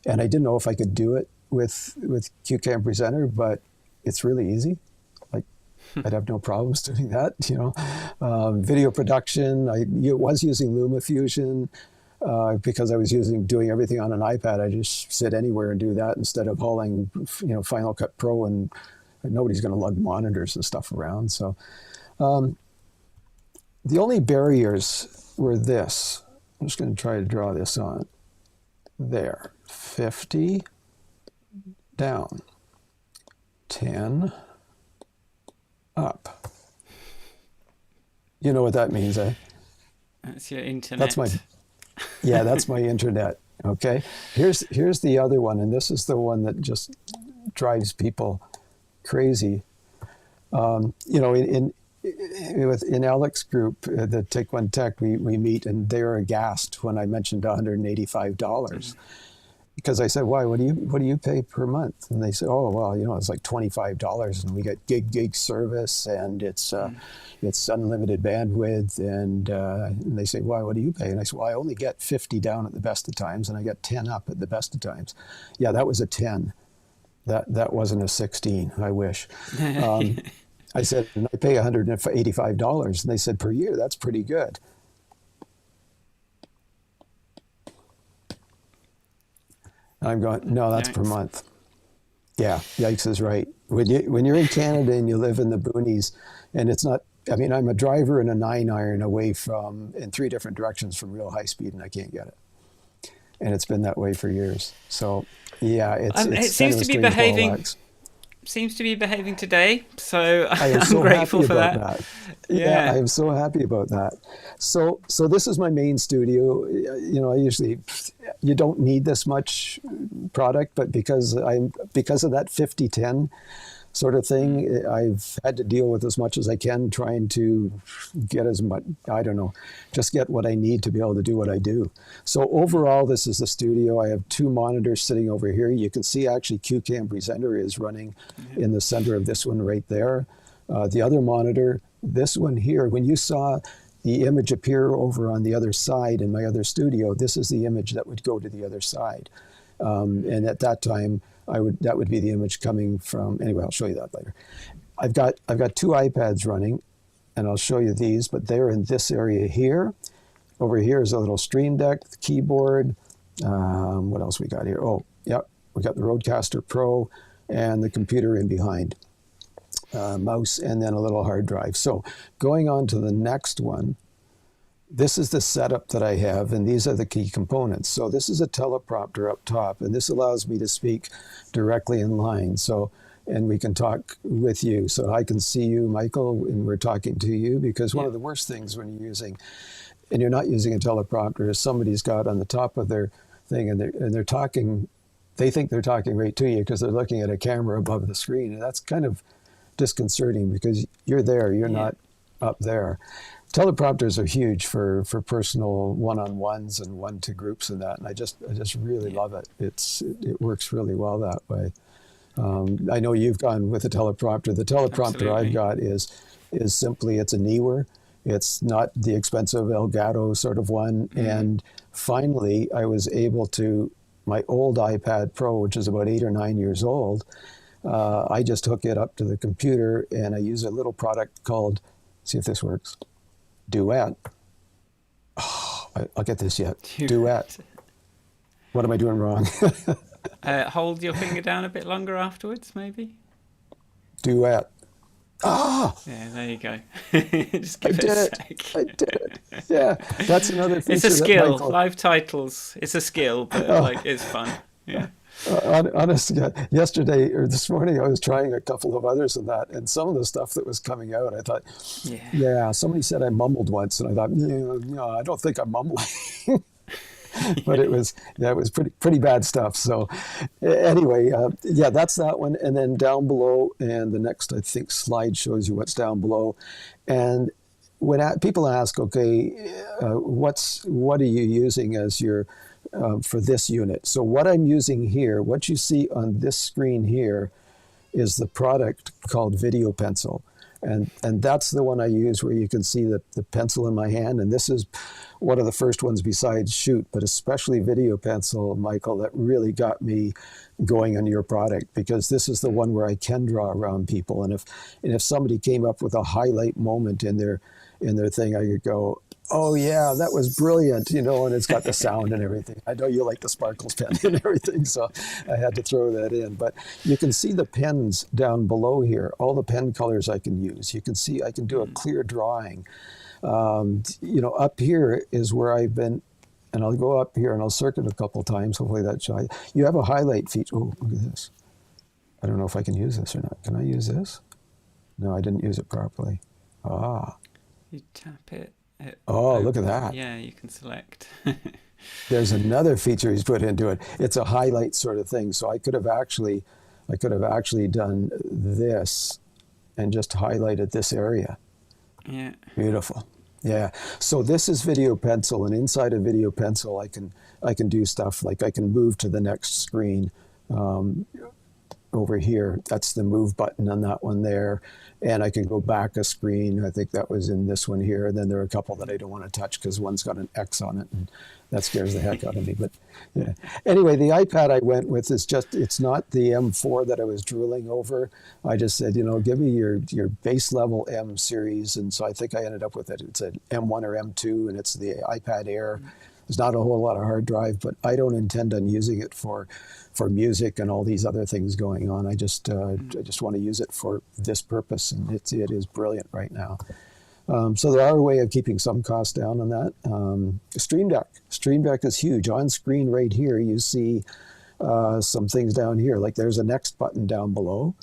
S2: and I didn't know if I could do it with CueCam Presenter, but it's really easy. Like, I'd have no problems doing that. Video production, I was using LumaFusion. Because I was doing everything on an iPad, I just sit anywhere and do that instead of hauling, Final Cut Pro, and nobody's going to lug monitors and stuff around. So the only barriers were this. I'm just going to try to draw this on. There, 50 down, 10 up. You know what that means, eh?
S1: That's your internet.
S2: That's my internet. Okay. Here's the other one, and this is the one that just drives people crazy. In Alex's group, the Take One Tech, we meet, and they're aghast when I mentioned $185. Because I said, "Why? What do you pay per month?" And they say, "Oh, well, it's like $25, and we get gig service, and it's unlimited bandwidth." And they say, "Why? What do you pay?" And I said, "Well, I only get 50 down at the best of times, and I get 10 up at the best of times." Yeah, that was a 10. That wasn't a 16. I wish. I said, "And I pay $185," and they said, "Per year, that's pretty good." I'm going, "No, that's per month." Yeah, yikes is right. When you're in Canada and you live in the boonies, and it's not, I mean, I'm a driver in a 9-iron away in 3 different directions from real high speed, and I can't get it. And it's been that way for years. So yeah, it
S1: seems to be behaving. Seems to be behaving today, so I'm
S2: so
S1: grateful for that.
S2: Yeah, I am so happy about that. So this is my main studio. You don't need this much product, but because of that 50-10 sort of thing, I've had to deal with as much as I can, trying to get as much, just get what I need to be able to do what I do. So overall, this is the studio. I have 2 monitors sitting over here. You can see actually CueCam Presenter is running in the center of this one right there. The other monitor, this one here, when you saw the image appear over on the other side in my other studio, this is the image that would go to the other side. And at that time, that would be the image coming from, anyway, I'll show you that later. I've got 2 iPads running, and I'll show you these, but they're in this area here. Over here is a little Stream Deck, the keyboard. What else we got here? Oh, yeah, we got the Rodecaster Pro and the computer in behind. mouse, and then a little hard drive. So going on to the next one, this is the setup that I have, and these are the key components. So this is a teleprompter up top, and this allows me to speak directly in line. So, and we can talk with you. So I can see you, Michael, and we're talking to you, because one of the worst things when you're using, and you're not using a teleprompter, is somebody's got on the top of their thing, and they're talking, they think they're talking right to you because they're looking at a camera above the screen. And that's kind of disconcerting because you're there, you're not up there. Teleprompters are huge for personal one-on-ones and one-to groups and that, and I just really love it. It works really well that way. I know you've gone with a teleprompter. The teleprompter I've got is simply, it's a Neewer. It's not the expensive Elgato sort of one. And finally, I was able to, my old iPad Pro, which is about 8 or 9 years old, I just hook it up to the computer and I use a little product called, see if this works, Duet. Oh, I'll get this yet. Duet. What am I doing wrong?
S1: Hold your finger down a bit longer afterwards, maybe.
S2: Duet. Ah!
S1: Yeah, there you go. Just
S2: I
S1: give
S2: did
S1: it a
S2: it.
S1: sec.
S2: I did it. Yeah, that's another feature.
S1: It's a skill.
S2: Michael,
S1: Live titles. It's a skill, but like it's fun. Yeah.
S2: Honestly, yesterday or this morning, I was trying a couple of others and that, and some of the stuff that was coming out, I thought, yeah, somebody said I mumbled once, and I thought, no, I don't think I'm mumbling. But it was pretty bad stuff. So anyway, that's that one. And then down below, and the next, I think, slide shows you what's down below. And when people ask, okay, what are you using as your for this unit? So what I'm using here, what you see on this screen here, is the product called Video Pencil. And that's the one I use where you can see the pencil in my hand. And this is one of the first ones besides Shoot, but especially Video Pencil, Michael, that really got me going on your product, because this is the one where I can draw around people. And if somebody came up with a highlight moment in their thing, I could go, oh yeah, that was brilliant, and it's got the sound and everything. I know you like the Sparkles pen and everything, so I had to throw that in. But you can see the pens down below here, all the pen colors I can use. You can see I can do a clear drawing. Up here is where I've been, and I'll go up here and I'll circuit a couple times. Hopefully that's shy. You have a highlight feature. Oh, look at this. I don't know if I can use this or not. Can I use this? No, I didn't use it properly. Ah.
S1: You tap it.
S2: Oh, look at that.
S1: Yeah, you can select.
S2: There's another feature he's put into it. It's a highlight sort of thing. So I could have actually done this and just highlighted this area.
S1: Yeah.
S2: Beautiful. Yeah. So this is Video Pencil, and inside of Video Pencil, I can do stuff like I can move to the next screen. Over here, that's the move button on that one there. And I can go back a screen. I think that was in this one here. And then there are a couple that I don't want to touch because one's got an X on it, and that scares the heck out of me. But yeah. Anyway, the iPad I went with is it's not the M4 that I was drooling over. I just said, give me your base level M series. And so I think I ended up with it. It's an M1 or M2, and it's the iPad Air. There's not a whole lot of hard drive, but I don't intend on using it for music and all these other things going on. I just want to use it for this purpose, and it is brilliant right now. So there are a way of keeping some costs down on that. Stream Deck is huge. On screen right here, you see some things down here. Like there's a next button down below.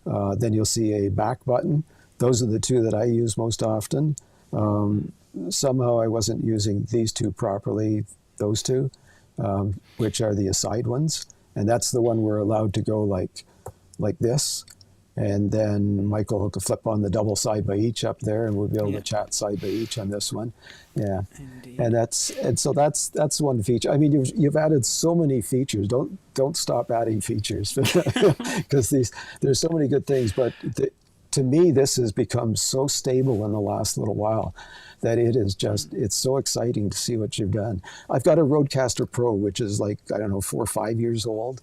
S2: Then you'll see a back button. Those are the two that I use most often. Somehow I wasn't using these two properly, those two, which are the aside ones. And that's the one we're allowed to go like this. And then Michael could flip on the double side by each up there, and we'll be able to chat side by each on this one. Yeah. Indeed. And so that's one feature. I mean, you've added so many features. Don't stop adding features because there's so many good things. But to me, this has become so stable in the last little while that it's so exciting to see what you've done. I've got a Rodecaster Pro, which is like, I don't know, 4 or 5 years old.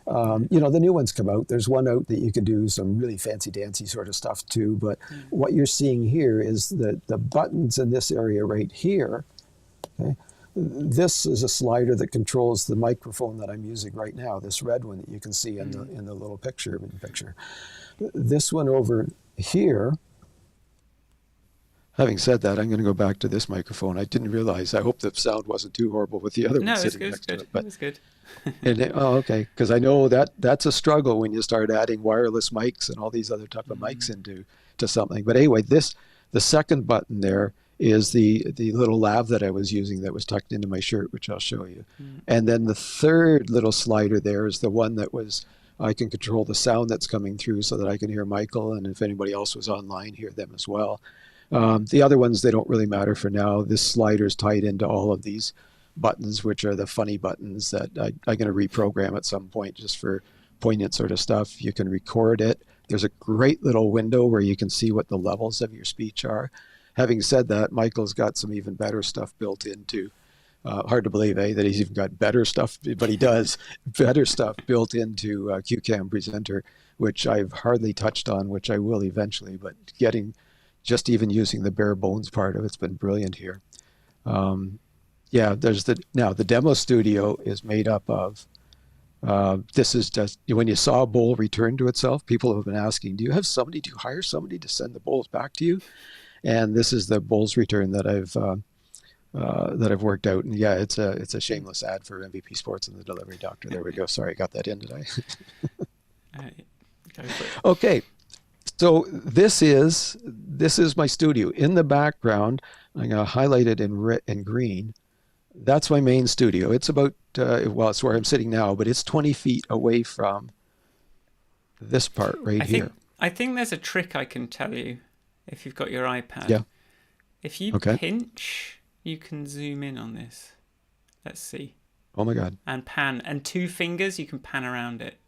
S2: The new ones come out. There's one out that you can do some really fancy-dancy sort of stuff too. But what you're seeing here is the buttons in this area right here. Okay? This is a slider that controls the microphone that I'm using right now, this red one that you can see in the little picture. This one over here, having said that, I'm going to go back to this microphone. I didn't realize. I hope the sound wasn't too horrible with the other
S1: No,
S2: one
S1: it was
S2: sitting
S1: good. It was
S2: next to
S1: good.
S2: it.
S1: It
S2: But
S1: was good.
S2: oh, okay, because I know that's a struggle when you start adding wireless mics and all these other type of mics into to something. But anyway, the second button there is the little lav that I was using that was tucked into my shirt, which I'll show you. And then the third little slider there is the one that was I can control the sound that's coming through so that I can hear Michael, and if anybody else was online, hear them as well. The other ones, they don't really matter for now. This slider is tied into all of these buttons, which are the funny buttons that I'm going to reprogram at some point just for poignant sort of stuff. You can record it. There's a great little window where you can see what the levels of your speech are. Having said that, Michael's got some even better stuff built into. Hard to believe, that he's even got better stuff, but he does. Better stuff built into CueCam Presenter, which I've hardly touched on, which I will eventually, but just even using the bare bones part of it's been brilliant here. There's the demo studio is made up of, this is just, when you saw a bowl return to itself, people have been asking, do you hire somebody to send the bowls back to you? And this is the bowls return that I've worked out. And yeah, it's a shameless ad for MVP Sports and the Delivery Doctor. There we go. Sorry, I got that in, did I?
S1: Go for it.
S2: Okay. So this is my studio. In the background, I'm going to highlight it in green. That's my main studio. It's about, it's where I'm sitting now, but it's 20 feet away from this part here.
S1: I think there's a trick I can tell you if you've got your iPad.
S2: Yeah.
S1: If you pinch, you can zoom in on this. Let's see.
S2: Oh my God.
S1: And pan. And 2 fingers, you can pan around it.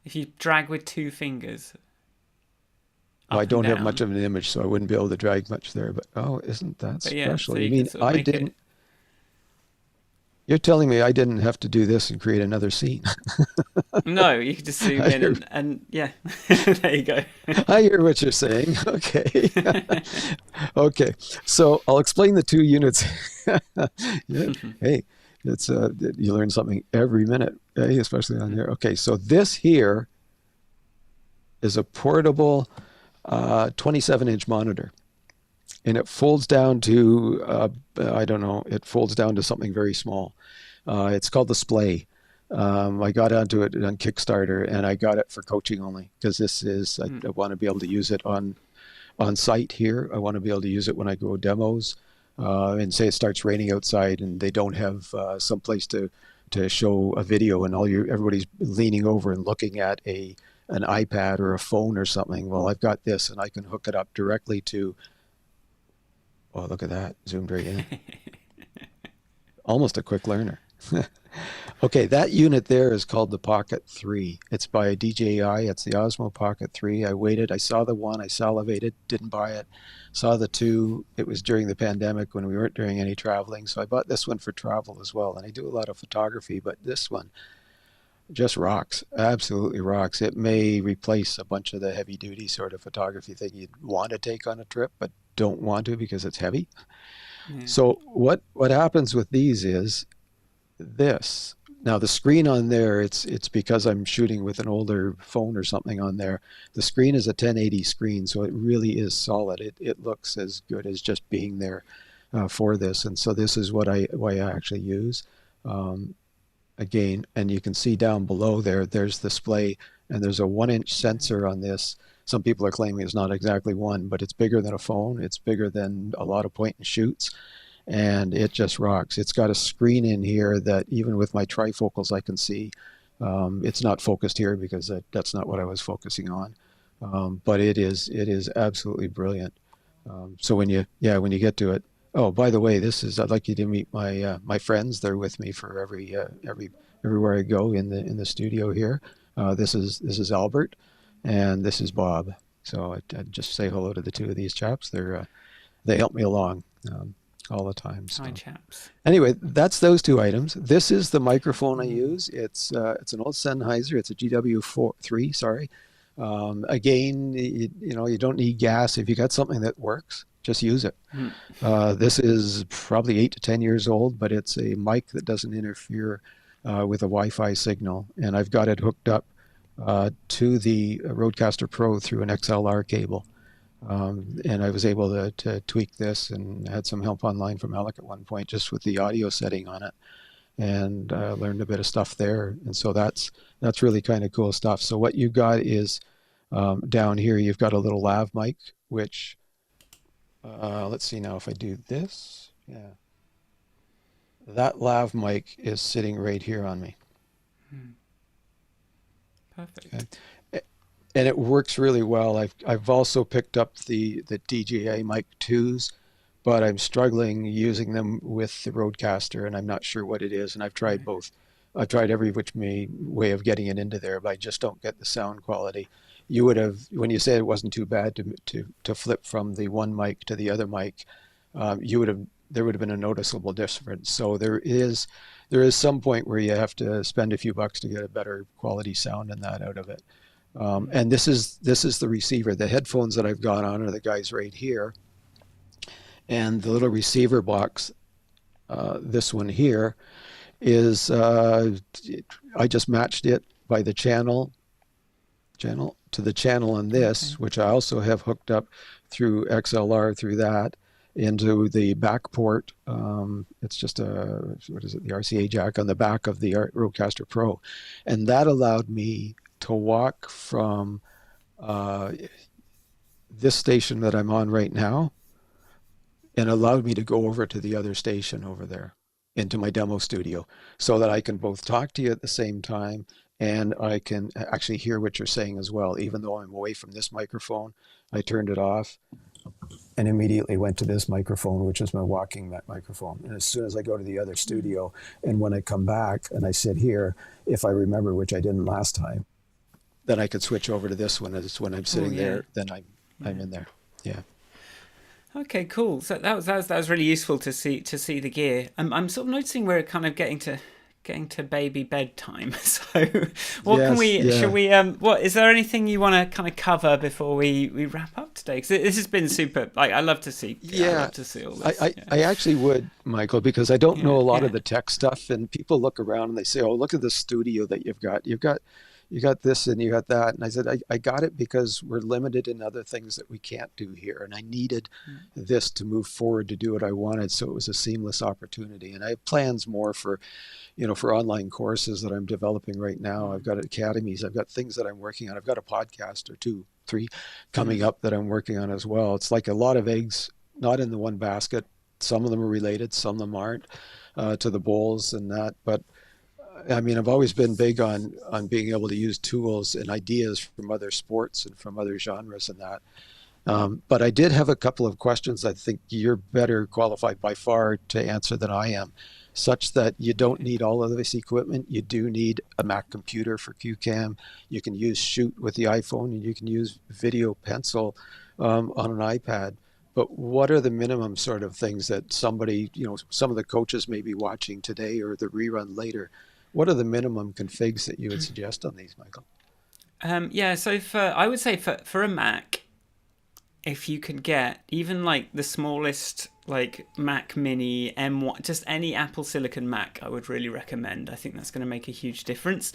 S1: If you drag with 2 fingers.
S2: Well, I don't have much of an image, so I wouldn't be able to drag much there. But isn't that special?
S1: So
S2: you mean I didn't? You're telling me I didn't have to do this and create another scene?
S1: No, you can just zoom in and yeah, there you go.
S2: I hear what you're saying. Okay. Okay. So I'll explain the 2 units. Hey, it's you learn something every minute, especially on here. Okay. So this here is a portable 27-inch monitor. And it folds down to, it folds down to something very small. It's called the Splay. I got onto it on Kickstarter, and I got it for coaching only because I want to be able to use it on site here. I want to be able to use it when I go demos, and say it starts raining outside and they don't have some place to show a video, and everybody's leaning over and looking at an iPad or a phone or something. Well, I've got this, and I can hook it up directly to. Oh, look at that. Zoomed right in. Almost a quick learner. Okay, that unit there is called the Pocket 3. It's by DJI. It's the Osmo Pocket 3. I waited. I saw the one. I salivated. Didn't buy it. Saw the 2. It was during the pandemic when we weren't doing any traveling. So I bought this one for travel as well. And I do a lot of photography, but this one just rocks. Absolutely rocks. It may replace a bunch of the heavy duty sort of photography thing you'd want to take on a trip, but don't want to because it's heavy. Yeah. So what happens with these is this. Now the screen on there, it's because I'm shooting with an older phone or something on there. The screen is a 1080 screen, so it really is solid. It looks as good as just being there for this. And so this is what I actually use. Again, and you can see down below there's the display, and there's a 1-inch sensor on this. Some people are claiming it's not exactly 1, but it's bigger than a phone. It's bigger than a lot of point and shoots, and it just rocks. It's got a screen in here that even with my trifocals I can see. It's not focused here because that's not what I was focusing on, but it is absolutely brilliant. So when you get to it. Oh, by the way, I'd like you to meet my friends. They're with me for everywhere I go in the studio here. This is Albert, and this is Bob. So I'd just say hello to the 2 of these chaps. They help me along all the time. So.
S1: Hi, chaps.
S2: Anyway, that's those 2 items. This is the microphone I use. It's an old Sennheiser. It's a GW3. Sorry. Again, you don't need gas. If you got something that works, just use it. This is probably 8 to 10 years old, but it's a mic that doesn't interfere with a Wi-Fi signal, and I've got it hooked up to the Rodecaster Pro through an XLR cable. And I was able to tweak this, and had some help online from Alec at one point just with the audio setting on it, and learned a bit of stuff there. And so that's really kind of cool stuff. So what you've got is down here, you've got a little lav mic, which let's see now if I do this. Yeah. That lav mic is sitting right here on me.
S1: Perfect.
S2: Okay. And it works really well. I've also picked up the DJI Mic 2s, but I'm struggling using them with the Rodecaster, and I'm not sure what it is. And I've tried both. I've tried every which way of getting it into there, but I just don't get the sound quality. You would have, when you said it wasn't too bad to flip from the one mic to the other mic, there would have been a noticeable difference. So there is some point where you have to spend a few bucks to get a better quality sound and that out of it. And this is the receiver. The headphones that I've got on are the guys right here, and the little receiver box, this one here, is I just matched it by the channel to the channel on this,
S1: Okay.
S2: which I also have hooked up through XLR through that into the back port. It's just the RCA jack on the back of the Rodecaster Pro, and that allowed me to walk from this station that I'm on right now, and allowed me to go over to the other station over there into my demo studio, so that I can both talk to you at the same time, and I can actually hear what you're saying as well. Even though I'm away from this microphone, I turned it off and immediately went to this microphone, which is my walking microphone. And as soon as I go to the other studio, and when I come back and I sit here, if I remember, which I didn't last time, then I could switch over to this one. As when I'm sitting there, then I'm in there. Yeah.
S1: Okay, cool. So that was really useful to see the gear. I'm sort of noticing we're kind of getting to baby bedtime. So what can
S2: Yes.
S1: we should
S2: Yeah.
S1: we what is there anything you want to kind of cover before we wrap up today? Because this has been super. Like I love to see
S2: Yeah.
S1: all
S2: I,
S1: this.
S2: I,
S1: Yeah,
S2: I actually would, Michael, because I don't know
S1: yeah,
S2: a lot
S1: yeah.
S2: of the tech stuff, and people look around and they say, "Oh, look at the studio that you've got. You got this and you got that." And I said, I got it because we're limited in other things that we can't do here. And I needed this to move forward to do what I wanted. So it was a seamless opportunity. And I have plans more for online courses that I'm developing right now. I've got academies. I've got things that I'm working on. I've got a podcast or two, three coming up that I'm working on as well. It's like a lot of eggs, not in the one basket. Some of them are related, some of them aren't, to the bowls and that. But I mean, I've always been big on being able to use tools and ideas from other sports and from other genres and that. But I did have a couple of questions I think you're better qualified by far to answer than I am, such that you don't
S1: Okay.
S2: need all of this equipment. You do need a Mac computer for CueCam. You can use Shoot with the iPhone, and you can use Video Pencil on an iPad. But what are the minimum sort of things that somebody, some of the coaches may be watching today or the rerun later? What are the minimum configs that you would suggest on these, Michael?
S1: Yeah. So I would say for a Mac, if you could get even like the smallest like Mac Mini M1, just any Apple Silicon Mac, I would really recommend. I think that's going to make a huge difference.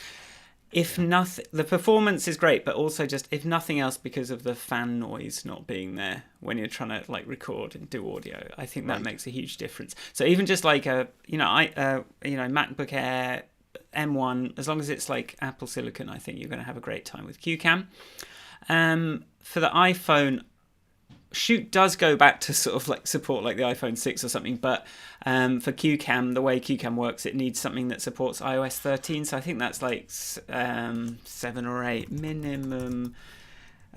S1: If
S2: Yeah,
S1: nothing, the performance is great, but also just if nothing else, because of the fan noise not being there when you're trying to like record and do audio, I think that
S2: right.
S1: makes a huge difference. So even just like a MacBook Air M1, as long as it's like Apple Silicon, I think you're going to have a great time with QCam. For the iPhone, Shoot does go back to sort of like support like the iPhone 6 or something, but for QCam, the way QCam works, it needs something that supports iOS 13. So I think that's like 7 or 8 minimum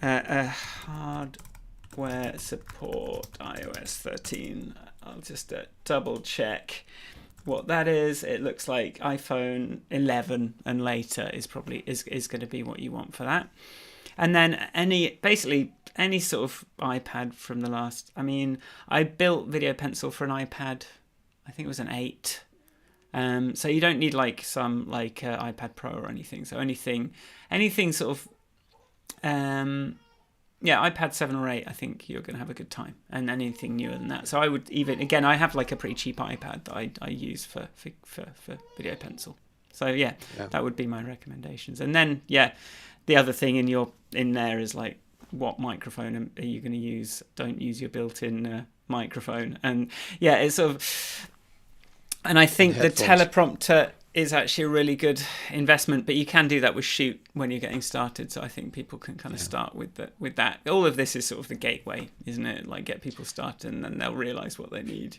S1: hardware support iOS 13. I'll just double check what that is. It looks like iPhone 11 and later is probably is going to be what you want for that. And then any sort of iPad from the last. I mean, I built Video Pencil for an iPad. I think it was an 8. So you don't need like some like iPad Pro or anything. So anything sort of iPad 7 or 8. I think you're going to have a good time. And anything newer than that. So I would even again, I have like a pretty cheap iPad that I use for Video Pencil. So yeah,
S2: Yeah.
S1: that would be my recommendations. And then yeah, the other thing in there is like, what microphone are you going to use? Don't use your built-in microphone. And yeah, it's sort of, and I think the teleprompter is actually a really good investment, but you can do that with Shoot when you're getting started. So I think people can kind of start with that. All of this is sort of the gateway, isn't it? Like, get people started, and then they'll realize what they need.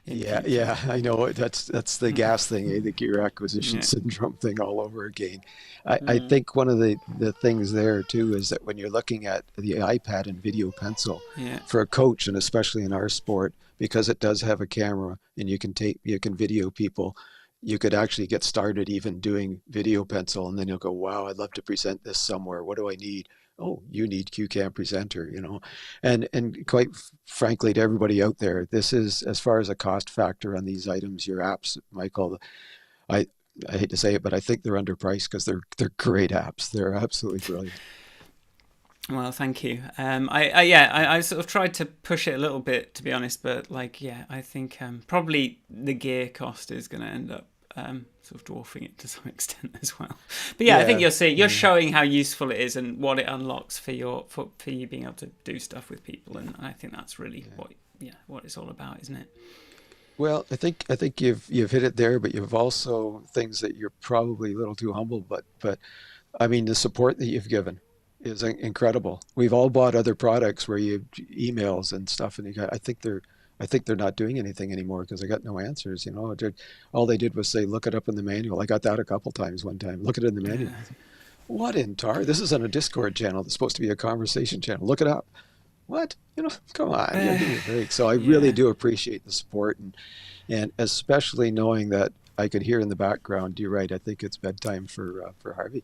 S2: Yeah, I know. That's the gas thing, the gear acquisition
S1: Yeah.
S2: syndrome thing all over again. I think one of the things there too is that when you're looking at the iPad and video pencil
S1: Yeah.
S2: for a coach, and especially in our sport, because it does have a camera and you can video people, you could actually get started even doing video pencil, and then you'll go, wow, I'd love to present this somewhere. What do I need? Oh, you need CueCam Presenter, and quite frankly, to everybody out there, this is, as far as a cost factor on these items, your apps, Michael, I I hate to say it, but I think they're underpriced because they're great apps. They're absolutely brilliant.
S1: Well, thank you. I sort of tried to push it a little bit, to be honest, but I think probably the gear cost is going to end up sort of dwarfing it to some extent as well. But I think you're showing how useful it is and what it unlocks for you being able to do stuff with people, and I think that's really what it's all about, isn't it?
S2: Well, I think you've hit it there, but you've also things that you're probably a little too humble, but I mean, the support that you've given is incredible. We've all bought other products where you emails and stuff, and I think they're not doing anything anymore because I got no answers. All they did was say, look it up in the manual. I got that a couple times one time. Look it in the manual. What in tar? This is on a Discord channel that's supposed to be a conversation channel. Look it up. What? Come on, give me a break. So I really do appreciate the support, and especially knowing that I could hear in the background. You're right. I think it's bedtime for Harvey.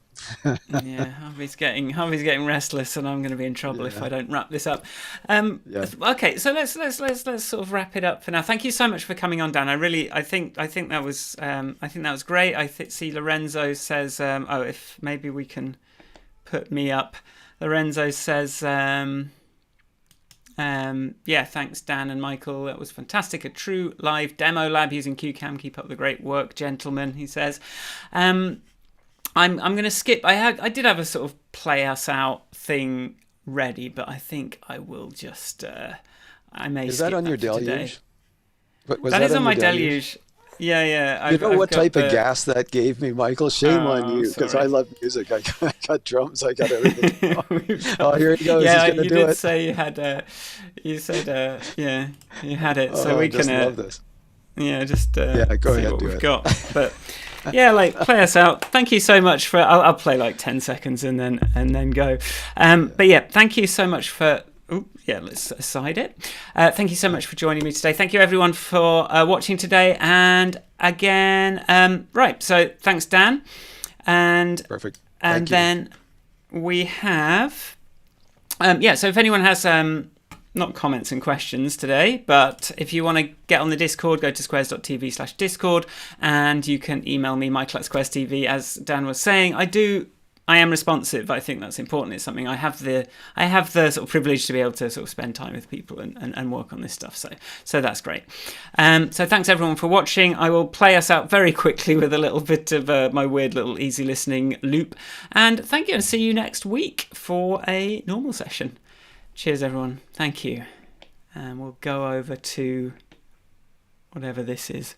S1: Yeah, Harvey's getting restless, and I'm going to be in trouble if I don't wrap this up. Okay, so let's sort of wrap it up for now. Thank you so much for coming on, Dan. I think that was great. I see Lorenzo says, if maybe we can put me up. Lorenzo says, thanks Dan and Michael, that was fantastic. A true live demo lab using CueCam. Keep up the great work, gentlemen, he says. I'm going to skip. I did have a sort of play us out thing ready, but I think I will just I may.
S2: Is that on your deluge?
S1: That is on my deluge. Yeah.
S2: You know what type of gas that gave me, Michael? Shame on you, because I love music. I got drums. I got everything. Oh, here he goes.
S1: Yeah,
S2: He's gonna
S1: you
S2: do
S1: did
S2: it.
S1: say you had. You said, you had it. So we
S2: just
S1: can.
S2: Love this.
S1: Yeah, just
S2: go
S1: see
S2: ahead,
S1: what
S2: do
S1: we've
S2: it.
S1: got. But play us out. Thank you so much for. I'll play like 10 seconds and then go. But thank you so much for. Let's aside it. Thank you so much for joining me today. Thank you everyone for watching today. And again, so thanks, Dan. And
S2: Perfect.
S1: And then we have, so if anyone has not comments and questions today, but if you want to get on the Discord, go to squares.tv/Discord, and you can email me, Michael@SquaresTV. As Dan was saying, I am responsive. I think that's important. It's something I have the sort of privilege to be able to sort of spend time with people and work on this stuff. So that's great. So thanks everyone for watching. I will play us out very quickly with a little bit of my weird little easy listening loop. And thank you, and see you next week for a normal session. Cheers everyone. Thank you. And we'll go over to whatever this is.